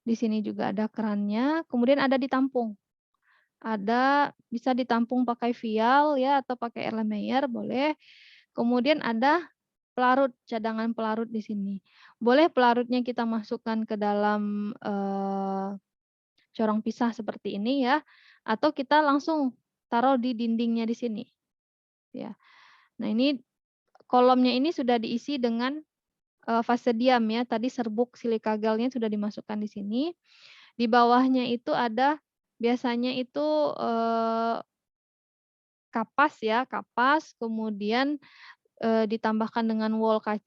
Di sini juga ada kerannya, kemudian ada ditampung. Ada bisa ditampung pakai vial ya atau pakai Erlenmeyer boleh. Kemudian ada pelarut, cadangan pelarut di sini. Boleh pelarutnya kita masukkan ke dalam corong pisah seperti ini ya, atau kita langsung taruh di dindingnya di sini. Ya. Nah, ini kolomnya ini sudah diisi dengan fase diam ya, tadi serbuk silika gelnya sudah dimasukkan di sini. Di bawahnya itu ada biasanya itu, kapas ya, kapas, kemudian, ditambahkan dengan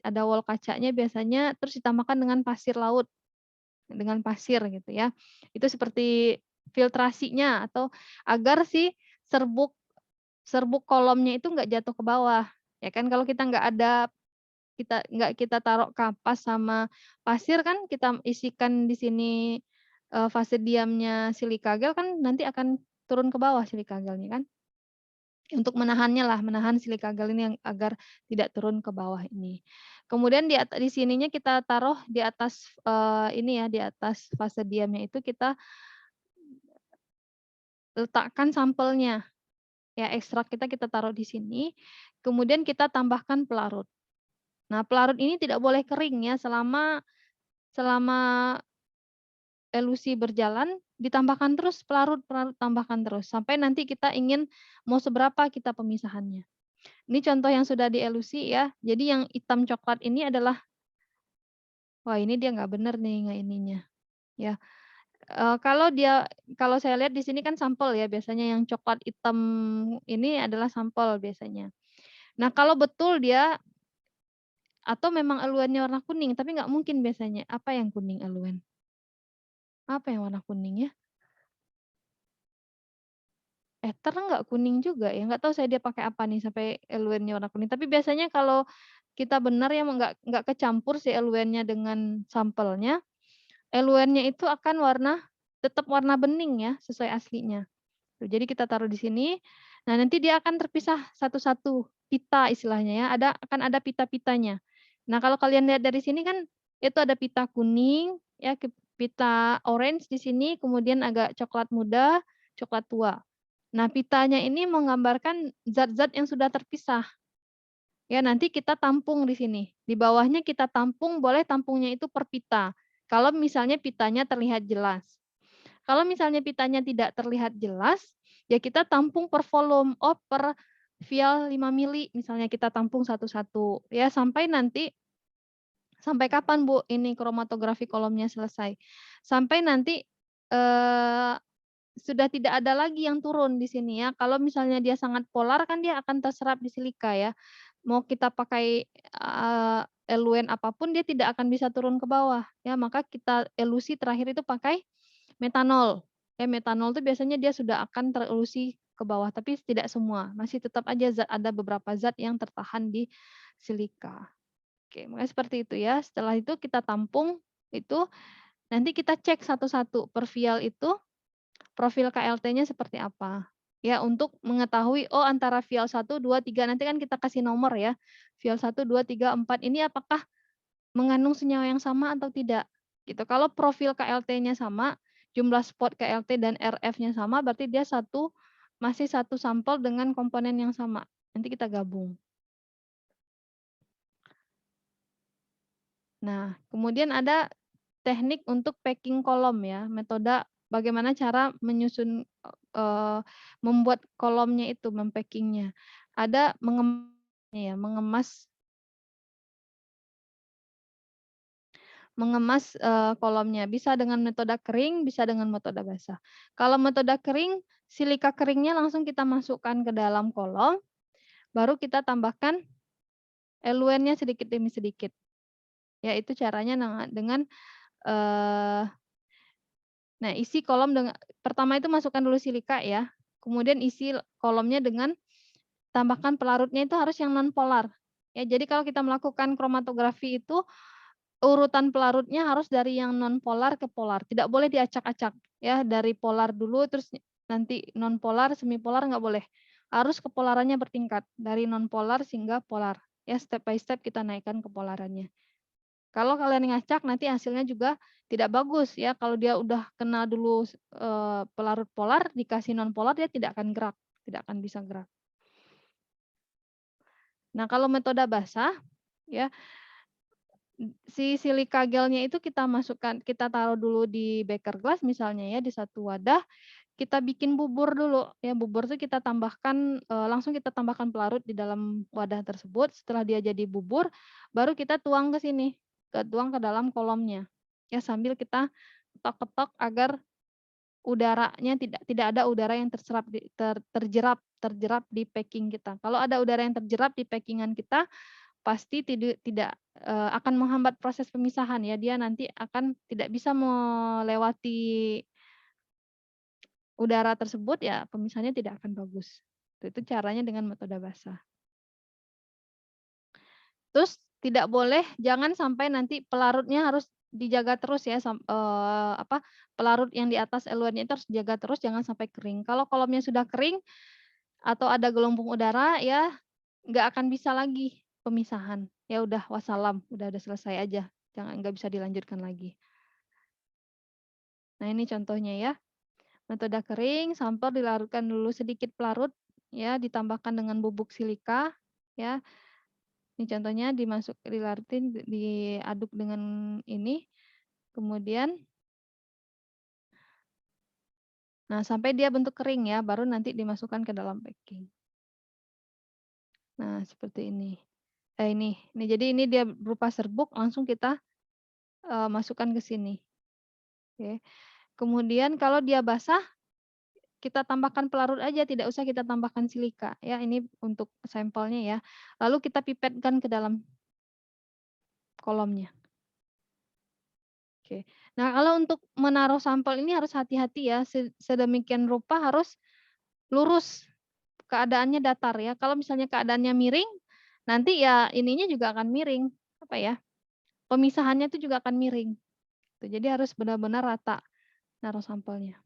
ada wol kacanya biasanya, terus ditambahkan dengan pasir laut, dengan pasir gitu ya. Itu seperti filtrasinya atau agar si serbuk serbuk kolomnya itu nggak jatuh ke bawah, ya kan. Kalau kita nggak kita taruh kapas sama pasir kan, kita isikan di sini, fase diamnya silika gel kan nanti akan turun ke bawah silika gelnya kan. Untuk menahannya lah, menahan silika gel ini yang agar tidak turun ke bawah ini. Kemudian di sininya kita taruh di atas, ini ya, di atas fase diamnya itu kita letakkan sampelnya, ya ekstrak kita taruh di sini, kemudian kita tambahkan pelarut. Nah, pelarut ini tidak boleh kering ya, selama selama elusi berjalan, ditambahkan terus pelarut pelarut, tambahkan terus, sampai nanti kita ingin mau seberapa kita pemisahannya. Ini contoh yang sudah dielusi ya. Jadi yang hitam coklat ini adalah, wah ini dia nggak bener nih nggak ininya, ya. Kalau saya lihat di sini kan sampel ya, biasanya yang coklat hitam ini adalah sampel biasanya. Nah kalau betul dia atau memang eluennya warna kuning, tapi nggak mungkin biasanya. Apa yang kuning eluen? Apa yang warna kuning ya? Ether nggak kuning juga ya, nggak tahu saya dia pakai apa nih sampai eluennya warna kuning. Tapi biasanya kalau kita benar ya nggak kecampur si eluennya dengan sampelnya, eluennya itu akan tetap warna bening ya, sesuai aslinya. Tuh, jadi kita taruh di sini, nah nanti dia akan terpisah satu-satu, pita istilahnya ya, akan ada pita-pitanya. Nah kalau kalian lihat dari sini kan, itu ada pita kuning, ya pita orange di sini, kemudian agak coklat muda, coklat tua. Nah pitanya ini menggambarkan zat-zat yang sudah terpisah. Ya nanti kita tampung di sini, di bawahnya kita tampung, boleh tampungnya itu per pita, kalau misalnya pitanya terlihat jelas. Kalau misalnya pitanya tidak terlihat jelas, ya kita tampung per volume, per vial 5 mili misalnya kita tampung satu-satu, ya sampai kapan Bu ini kromatografi kolomnya selesai? Sampai nanti, eee, sudah tidak ada lagi yang turun di sini ya. Kalau misalnya dia sangat polar kan dia akan terserap di silika ya. Mau kita pakai, eluen apapun dia tidak akan bisa turun ke bawah ya, maka kita elusi terakhir itu pakai metanol. Ya metanol itu biasanya dia sudah akan terelusi ke bawah, tapi tidak semua, masih tetap aja ada beberapa zat yang tertahan di silika. Oke, makanya seperti itu ya. Setelah itu kita tampung, itu nanti kita cek satu-satu per vial itu profil KLT-nya seperti apa. Ya, untuk mengetahui, oh antara vial 1, 2, 3 nanti kan kita kasih nomor ya. Vial 1, 2, 3, 4 ini apakah mengandung senyawa yang sama atau tidak, gitu. Kalau profil KLT-nya sama, jumlah spot KLT dan RF-nya sama, berarti dia masih satu sampel dengan komponen yang sama. Nanti kita gabung. Nah, kemudian ada teknik untuk packing kolom ya, metode bagaimana cara membuat kolomnya itu, Ada mengemas mengemas, kolomnya, bisa dengan metode kering, bisa dengan metode basah. Kalau metode kering, silika keringnya langsung kita masukkan ke dalam kolom, baru kita tambahkan eluennya sedikit demi sedikit. Ya itu caranya dengan, eee, nah isi kolom pertama itu masukkan dulu silika ya, kemudian isi kolomnya dengan tambahkan pelarutnya itu harus yang non polar. Ya jadi kalau kita melakukan kromatografi itu urutan pelarutnya harus dari yang non polar ke polar, tidak boleh diacak-acak ya, dari polar dulu terus nanti non polar, semi polar nggak boleh. Harus kepolarannya bertingkat, dari non polar sehingga polar. Ya step by step kita naikkan kepolarannya. Kalau kalian ngacak nanti hasilnya juga tidak bagus ya, kalau dia udah kena dulu, pelarut polar dikasih non polar dia tidak akan gerak, tidak akan bisa gerak. Nah kalau metode basah ya, si silika gelnya itu kita taruh dulu di beker gelas misalnya ya, di satu wadah, kita bikin bubur dulu, ya bubur itu kita tambahkan, langsung kita tambahkan pelarut di dalam wadah tersebut, setelah dia jadi bubur, baru kita tuang ke sini. tuang ke dalam kolomnya. Ya, sambil kita ketok-ketok agar udaranya tidak ada udara yang terserap terjerap di packing kita. Kalau ada udara yang terjerap di packingan kita, pasti tidak akan menghambat proses pemisahan ya. Dia nanti akan tidak bisa melewati udara tersebut, ya pemisahannya tidak akan bagus. Itu caranya dengan metode basah. Terus tidak boleh, jangan sampai nanti pelarutnya harus dijaga terus ya, pelarut yang di atas eluennya itu harus dijaga terus, jangan sampai kering. Kalau kolomnya sudah kering atau ada gelombang udara, ya nggak akan bisa lagi pemisahan. Ya udah wassalam, udah selesai aja, nggak bisa dilanjutkan lagi. Nah, ini contohnya ya. Metode kering, sampel dilarutkan dulu sedikit pelarut, ya, ditambahkan dengan bubuk silika, ya. Ini contohnya dilarutin, diaduk dengan ini, kemudian, nah sampai dia bentuk kering ya, baru nanti dimasukkan ke dalam packing. Nah seperti ini. Jadi ini dia berupa serbuk, langsung kita masukkan ke sini. Oke. Kemudian kalau dia basah, kita tambahkan pelarut aja, tidak usah kita tambahkan silika ya. Ini untuk sampelnya ya. Lalu kita pipetkan ke dalam kolomnya. Oke. Nah, kalau untuk menaruh sampel ini harus hati-hati ya, sedemikian rupa harus lurus, keadaannya datar ya. Kalau misalnya keadaannya miring, nanti ya ininya juga akan miring, apa ya, pemisahannya itu juga akan miring. Jadi harus benar-benar rata naruh sampelnya.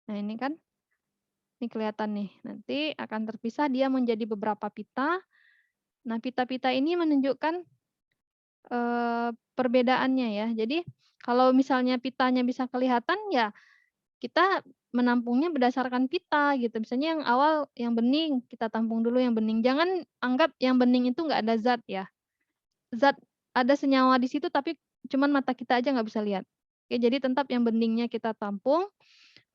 Nah, ini kan, ini kelihatan nih, nanti akan terpisah dia menjadi beberapa pita. Nah, pita-pita ini menunjukkan perbedaannya ya. Jadi kalau misalnya pitanya bisa kelihatan, ya kita menampungnya berdasarkan pita gitu. Misalnya yang awal yang bening, kita tampung dulu yang bening. Jangan anggap yang bening itu nggak ada zat ya. Zat ada senyawa di situ tapi cuman mata kita aja nggak bisa lihat. Oke, jadi tetap yang beningnya kita tampung,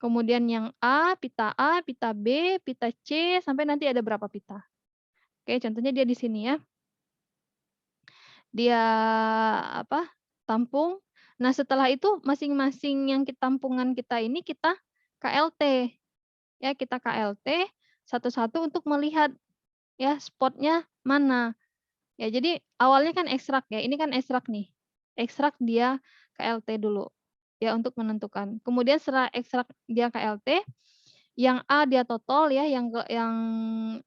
kemudian yang A, pita B, pita C, sampai nanti ada berapa pita. Oke, contohnya dia di sini ya. Dia tampung. Nah, setelah itu masing-masing yang tampungan kita ini kita KLT. Ya, kita KLT satu-satu untuk melihat ya spotnya mana. Ya, jadi awalnya kan ekstrak ya. Ini kan ekstrak nih. Ekstrak dia KLT dulu ya untuk menentukan. Kemudian setelah ekstrak dia KLT, yang A dia total ya, yang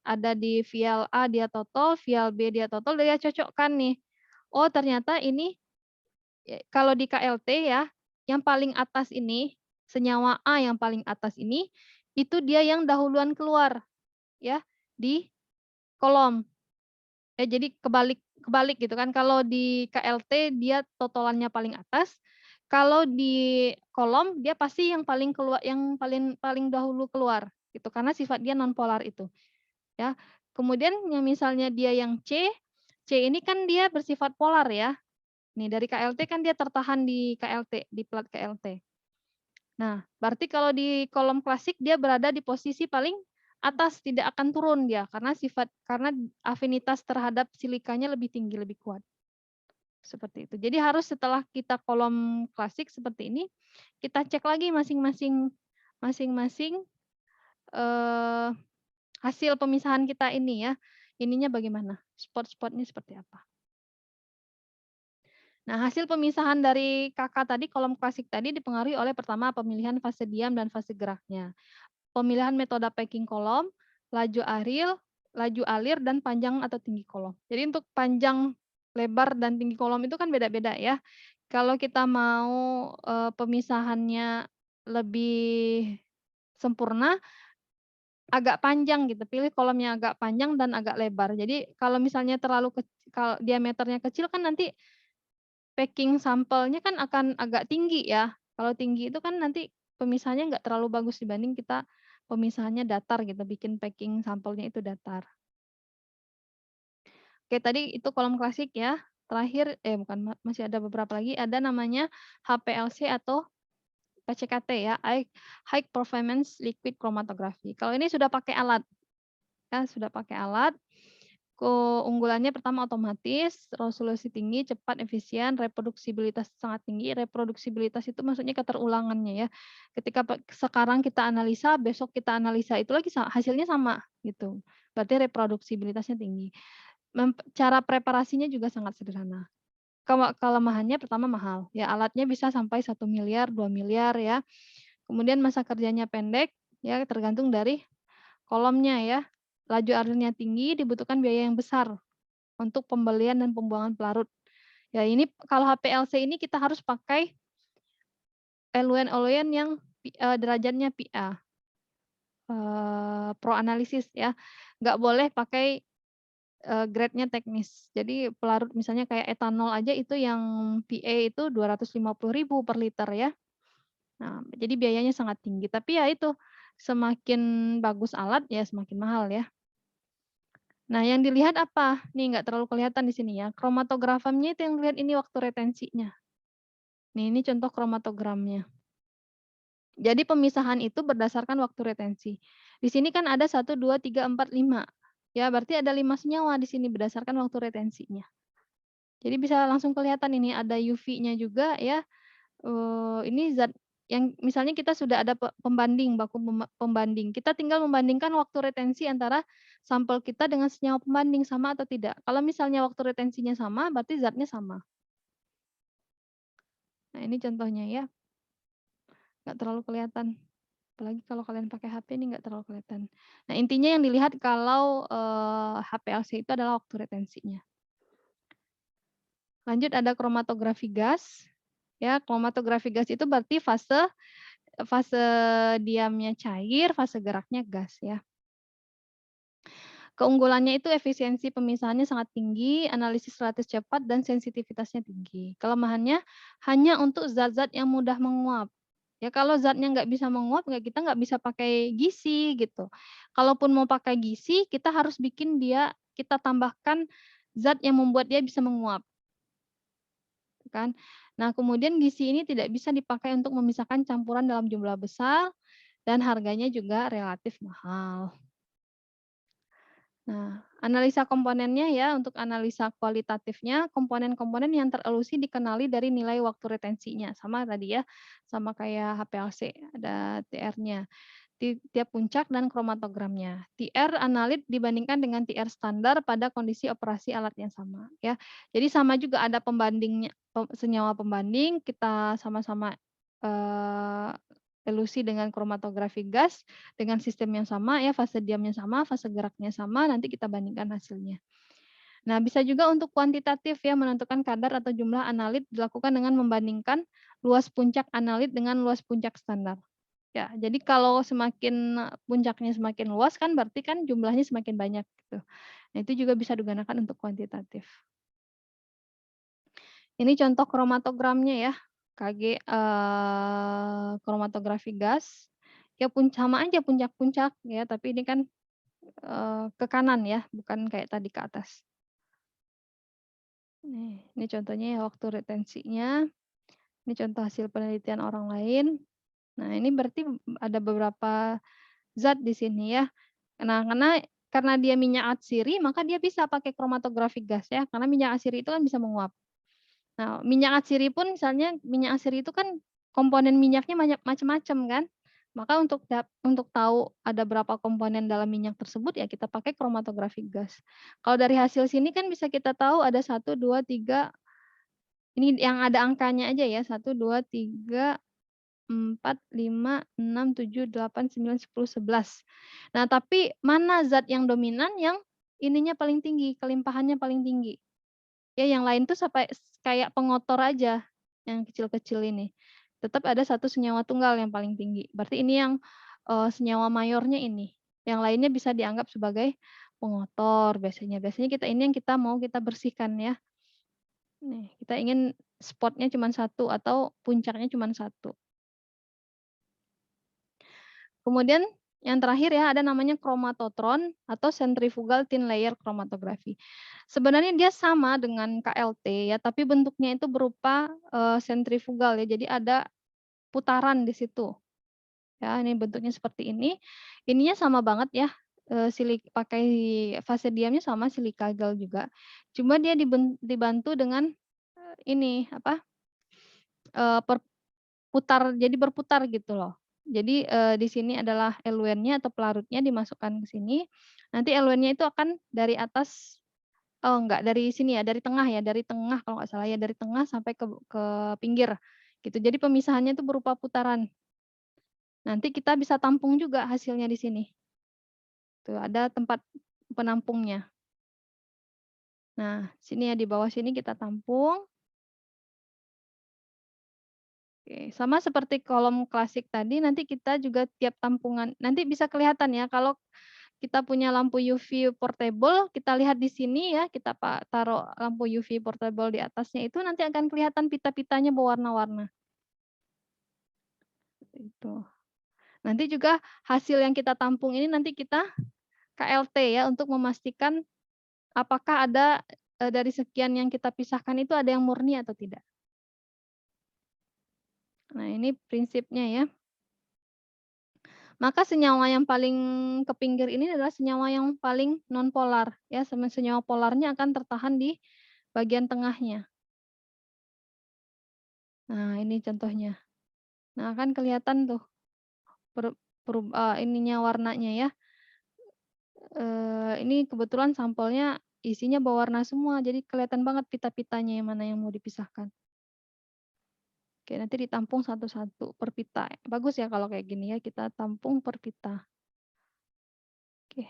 ada di vial A dia total, vial B dia total, dia cocokkan nih. Oh, ternyata ini kalau di KLT ya, yang paling atas ini, senyawa A yang paling atas ini, itu dia yang dahuluan keluar ya di kolom. Ya, jadi kebalik gitu kan. Kalau di KLT dia totalannya paling atas, kalau di kolom dia pasti yang paling keluar, yang paling paling dahulu keluar gitu, karena sifat dia nonpolar itu ya. Kemudian yang misalnya dia yang C, C ini kan dia bersifat polar ya. Nih dari KLT kan dia tertahan di KLT, di plat KLT. Nah, berarti kalau di kolom klasik dia berada di posisi paling atas, tidak akan turun dia karena afinitas terhadap silikanya lebih tinggi, lebih kuat. Seperti itu. Jadi harus setelah kita kolom klasik seperti ini, kita cek lagi masing-masing hasil pemisahan kita ini ya. Ininya bagaimana? Spot-spotnya seperti apa? Nah, hasil pemisahan dari KK tadi, kolom klasik tadi dipengaruhi oleh pertama pemilihan fase diam dan fase geraknya. Pemilihan metode packing kolom, laju alir dan panjang atau tinggi kolom. Jadi untuk panjang, lebar dan tinggi kolom itu kan beda-beda ya. Kalau kita mau pemisahannya lebih sempurna, agak panjang gitu, pilih kolom yang agak panjang dan agak lebar. Jadi kalau misalnya kalau diameternya kecil kan nanti packing sampelnya kan akan agak tinggi ya. Kalau tinggi itu kan nanti pemisahannya nggak terlalu bagus dibanding kita pemisahannya datar gitu, bikin packing sampelnya itu datar. Oke, tadi itu kolom klasik ya. Terakhir, bukan, masih ada beberapa lagi, ada namanya HPLC atau PCKT ya, High Performance Liquid Chromatography. Kalau ini sudah pakai alat, ya sudah pakai alat. Keunggulannya pertama otomatis, resolusi tinggi, cepat, efisien, reproduksibilitas sangat tinggi. Reproduksibilitas itu maksudnya keterulangannya ya. Ketika sekarang kita analisa, besok kita analisa itu lagi hasilnya sama gitu. Berarti reproduksibilitasnya tinggi. Cara preparasinya juga sangat sederhana. Kelemahannya pertama mahal, ya alatnya bisa sampai 1 miliar, 2 miliar ya. Kemudian masa kerjanya pendek, ya tergantung dari kolomnya ya. Laju airnya tinggi, dibutuhkan biaya yang besar untuk pembelian dan pembuangan pelarut. Ya ini kalau HPLC ini kita harus pakai eluen-eluen yang derajatnya PA, Pro Analysis ya. Nggak boleh pakai grade-nya teknis. Jadi pelarut misalnya kayak etanol aja itu yang PA itu 250.000 per liter ya. Nah, jadi biayanya sangat tinggi. Tapi ya itu, semakin bagus alat ya semakin mahal ya. Nah, yang dilihat apa? Nih nggak terlalu kelihatan di sini ya. Kromatografamnya itu yang dilihat ini waktu retensinya. Nih, ini contoh kromatogramnya. Jadi pemisahan itu berdasarkan waktu retensi. Di sini kan ada 1, 2, 3, 4, 5. Ya, berarti ada 5 senyawa di sini berdasarkan waktu retensinya. Jadi bisa langsung kelihatan ini ada UV-nya juga ya. Ini zat yang misalnya kita sudah ada pembanding, baku pembanding. Kita tinggal membandingkan waktu retensi antara sampel kita dengan senyawa pembanding sama atau tidak. Kalau misalnya waktu retensinya sama, berarti zatnya sama. Nah, ini contohnya ya. Nggak terlalu kelihatan. Apalagi kalau kalian pakai HP ini nggak terlalu kelihatan. Nah, intinya yang dilihat kalau HPLC itu adalah waktu retensinya. Lanjut ada kromatografi gas. Ya, kromatografi gas itu berarti fase diamnya cair, fase geraknya gas ya. Keunggulannya itu efisiensi pemisahannya sangat tinggi, analisis relatif cepat, dan sensitivitasnya tinggi. Kelemahannya hanya untuk zat-zat yang mudah menguap. Ya kalau zatnya nggak bisa menguap, kita nggak bisa pakai gizi gitu. Kalaupun mau pakai gizi, kita harus bikin dia, kita tambahkan zat yang membuat dia bisa menguap. Kan? Nah kemudian gizi ini tidak bisa dipakai untuk memisahkan campuran dalam jumlah besar, dan harganya juga relatif mahal. Nah, analisa komponennya ya, untuk analisa kualitatifnya, komponen-komponen yang terelusi dikenali dari nilai waktu retensinya. Sama tadi ya, sama kayak HPLC, ada TR-nya. Tiap puncak dan kromatogramnya. TR analit dibandingkan dengan TR standar pada kondisi operasi alat yang sama. Ya, jadi sama juga ada pembandingnya, senyawa pembanding, kita sama-sama elusi dengan kromatografi gas dengan sistem yang sama ya, fase diamnya sama, fase geraknya sama, nanti kita bandingkan hasilnya. Nah, bisa juga untuk kuantitatif ya, menentukan kadar atau jumlah analit dilakukan dengan membandingkan luas puncak analit dengan luas puncak standar. Ya, jadi kalau semakin puncaknya semakin luas kan berarti kan jumlahnya semakin banyak gitu. Nah, itu juga bisa digunakan untuk kuantitatif. Ini contoh kromatogramnya ya, KG kromatografi gas. Ya sama aja puncak-puncak ya, tapi ini kan ke kanan ya, bukan kayak tadi ke atas. Nih, ini contohnya ya waktu retensinya. Ini contoh hasil penelitian orang lain. Nah, ini berarti ada beberapa zat di sini ya. Nah, karena dia minyak atsiri, maka dia bisa pakai kromatografi gas ya, karena minyak atsiri itu kan bisa menguap. Nah, minyak atsiri pun misalnya minyak atsiri itu kan komponen minyaknya banyak macam-macam kan. Maka untuk tahu ada berapa komponen dalam minyak tersebut ya kita pakai kromatografi gas. Kalau dari hasil sini kan bisa kita tahu ada 1, 2, 3, ini yang ada angkanya aja ya, 1, 2, 3, 4, 5, 6, 7, 8, 9, 10, 11. Nah, tapi mana zat yang dominan yang ininya paling tinggi, kelimpahannya paling tinggi. Ya, yang lain tuh sampai kayak pengotor aja, yang kecil-kecil ini. Tetap ada satu senyawa tunggal yang paling tinggi. Berarti ini yang senyawa mayornya ini. Yang lainnya bisa dianggap sebagai pengotor biasanya. Biasanya kita ini yang kita mau kita bersihkan ya. Nih, kita ingin spotnya cuma satu atau puncaknya cuma satu. Kemudian yang terakhir ya ada namanya kromatotron atau centrifugal thin layer chromatography. Sebenarnya dia sama dengan KLT ya, tapi bentuknya itu berupa sentrifugal ya. Jadi ada putaran di situ. Ya, ini bentuknya seperti ini. Ininya sama banget ya. pakai fase diamnya sama silika gel juga, cuma dia dibantu dengan, ini apa, eee, per jadi berputar gitu loh. Jadi, di sini adalah eluennya atau pelarutnya dimasukkan ke sini, nanti eluennya itu akan dari atas, oh enggak dari sini ya, dari tengah kalau nggak salah ya, dari tengah sampai ke pinggir, gitu. Jadi pemisahannya itu berupa putaran. Nanti kita bisa tampung juga hasilnya di sini. Tuh ada tempat penampungnya. Nah, sini ya di bawah sini kita tampung. Oke, sama seperti kolom klasik tadi nanti kita juga tiap tampungan nanti bisa kelihatan ya kalau kita punya lampu UV portable, kita lihat di sini ya, kita taruh lampu UV portable di atasnya itu nanti akan kelihatan pita-pitanya berwarna-warna, itu. Nanti juga hasil yang kita tampung ini nanti kita KLT ya untuk memastikan apakah ada, dari sekian yang kita pisahkan itu ada yang murni atau tidak. Nah ini prinsipnya ya. Maka senyawa yang paling ke pinggir ini adalah senyawa yang paling nonpolar ya, senyawa polarnya akan tertahan di bagian tengahnya. Nah ini contohnya. Nah kan kelihatan tuh ininya warnanya ya, ini kebetulan sampelnya isinya berwarna semua, jadi kelihatan banget pita-pitanya yang mana yang mau dipisahkan. Oke, nanti ditampung satu-satu per pita. Bagus ya kalau kayak gini ya, kita tampung per pita. Oke.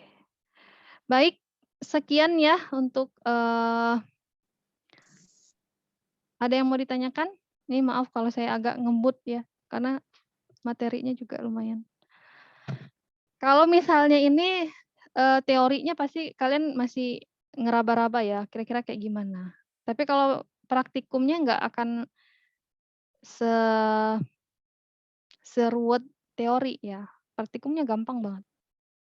Baik, sekian ya untuk, ada yang mau ditanyakan? Ini maaf kalau saya agak ngebut ya, karena materinya juga lumayan. Kalau misalnya ini, teorinya pasti kalian masih ngeraba-raba ya, kira-kira kayak gimana. Tapi kalau praktikumnya nggak akan se seruwet teori ya, praktikumnya gampang banget.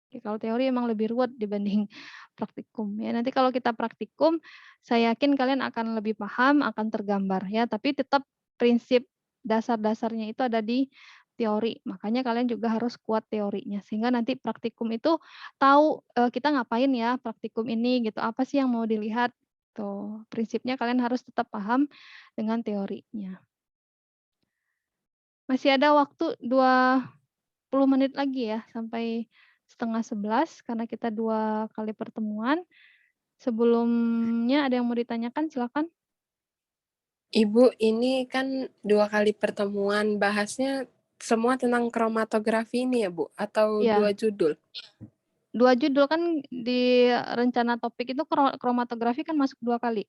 Oke, kalau teori emang lebih ruwet dibanding praktikum ya. Nanti kalau kita praktikum, saya yakin kalian akan lebih paham, akan tergambar ya, tapi tetap prinsip dasar-dasarnya itu ada di teori. Makanya kalian juga harus kuat teorinya, sehingga nanti praktikum itu tahu, kita ngapain ya praktikum ini gitu, apa sih yang mau dilihat, tuh. Prinsipnya kalian harus tetap paham dengan teorinya. Masih ada waktu 20 menit lagi ya, sampai 10:30 karena kita 2 kali pertemuan. Sebelumnya ada yang mau ditanyakan silakan? Ibu, ini kan 2 kali pertemuan, bahasnya semua tentang kromatografi ini ya, Bu? Atau Iya, 2 judul? 2 judul kan di rencana topik itu kromatografi kan masuk 2 kali.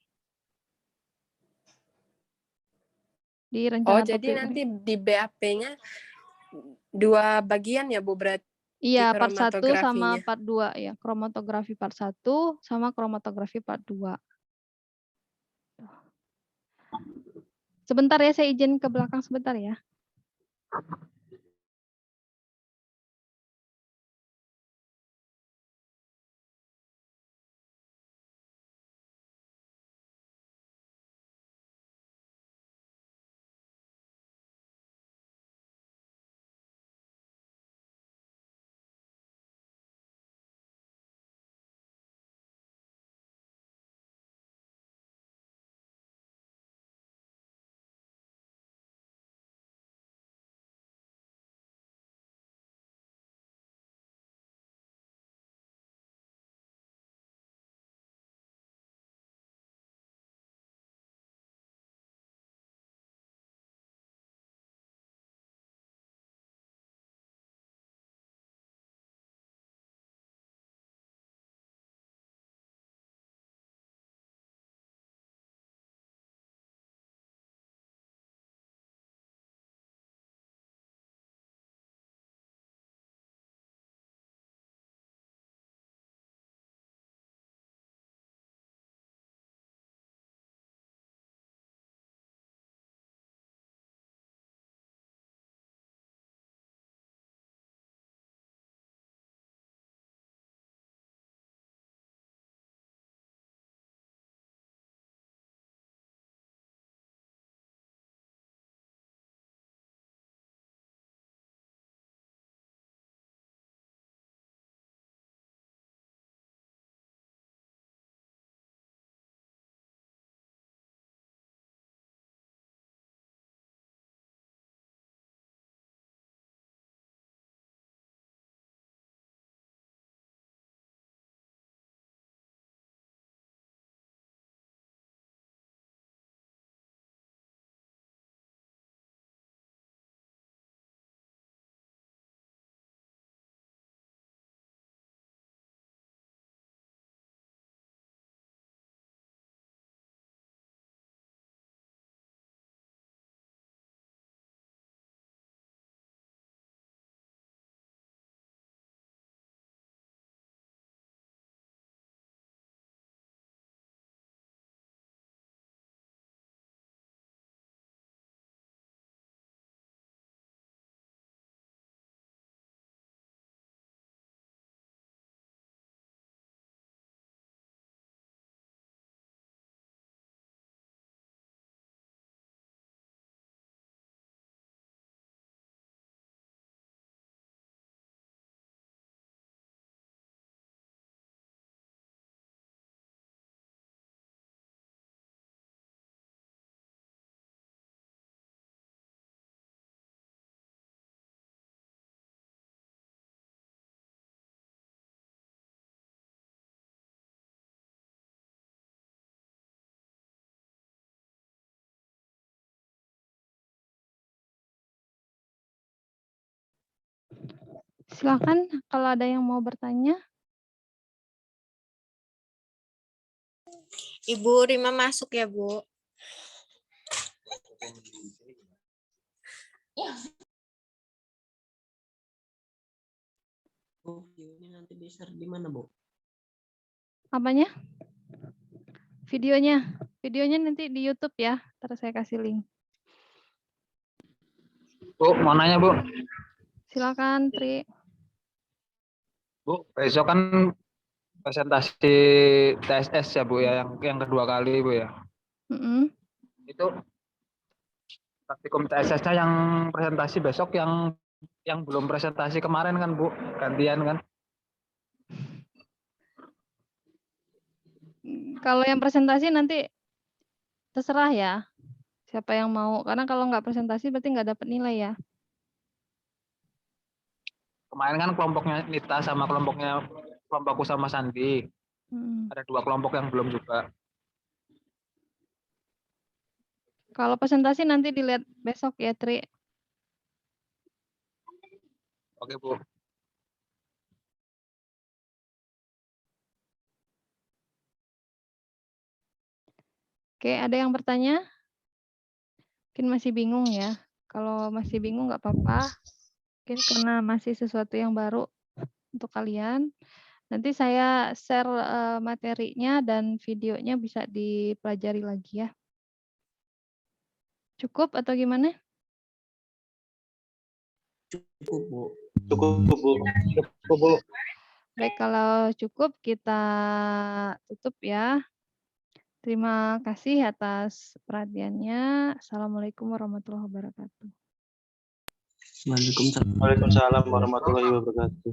Di Oh, rencana jadi topik nanti di BAP-nya 2 bagian ya, Bu, berarti iya, part 1 sama kromatografinya? part 2 ya, kromatografi part 1 sama kromatografi part 2. Sebentar ya, saya izin ke belakang sebentar ya. Silakan kalau ada yang mau bertanya. Ibu Rima masuk ya, Bu. Bu, videonya nanti di-share di mana, Bu? Apanya? Videonya. Videonya nanti di YouTube ya. Terus saya kasih link. Bu, mau nanya, Bu. Silakan, Tri. Bu, besok kan presentasi TSS ya, Bu, ya, yang kedua kali, Bu, ya. Mm-mm. Itu praktikum TSS-nya yang presentasi besok, yang belum presentasi kemarin kan, Bu, gantian kan? Kalau yang presentasi nanti terserah ya. Siapa yang mau. Karena kalau nggak presentasi berarti nggak dapat nilai ya. Kemarin kan kelompoknya Nita sama kelompokku sama Sandi. Ada 2 kelompok yang belum juga. Kalau presentasi nanti dilihat besok ya, Tri. Oke, Bu. Oke, ada yang bertanya? Mungkin masih bingung ya. Kalau masih bingung nggak apa-apa. Mungkin karena masih sesuatu yang baru untuk kalian. Nanti saya share materinya dan videonya bisa dipelajari lagi ya. Cukup atau gimana? Cukup, Bu. Cukup, Bu. Cukup, Bu. Baik, kalau cukup kita tutup ya. Terima kasih atas perhatiannya. Assalamualaikum warahmatullahi wabarakatuh. Waalaikumsalam. Waalaikumsalam warahmatullahi wabarakatuh.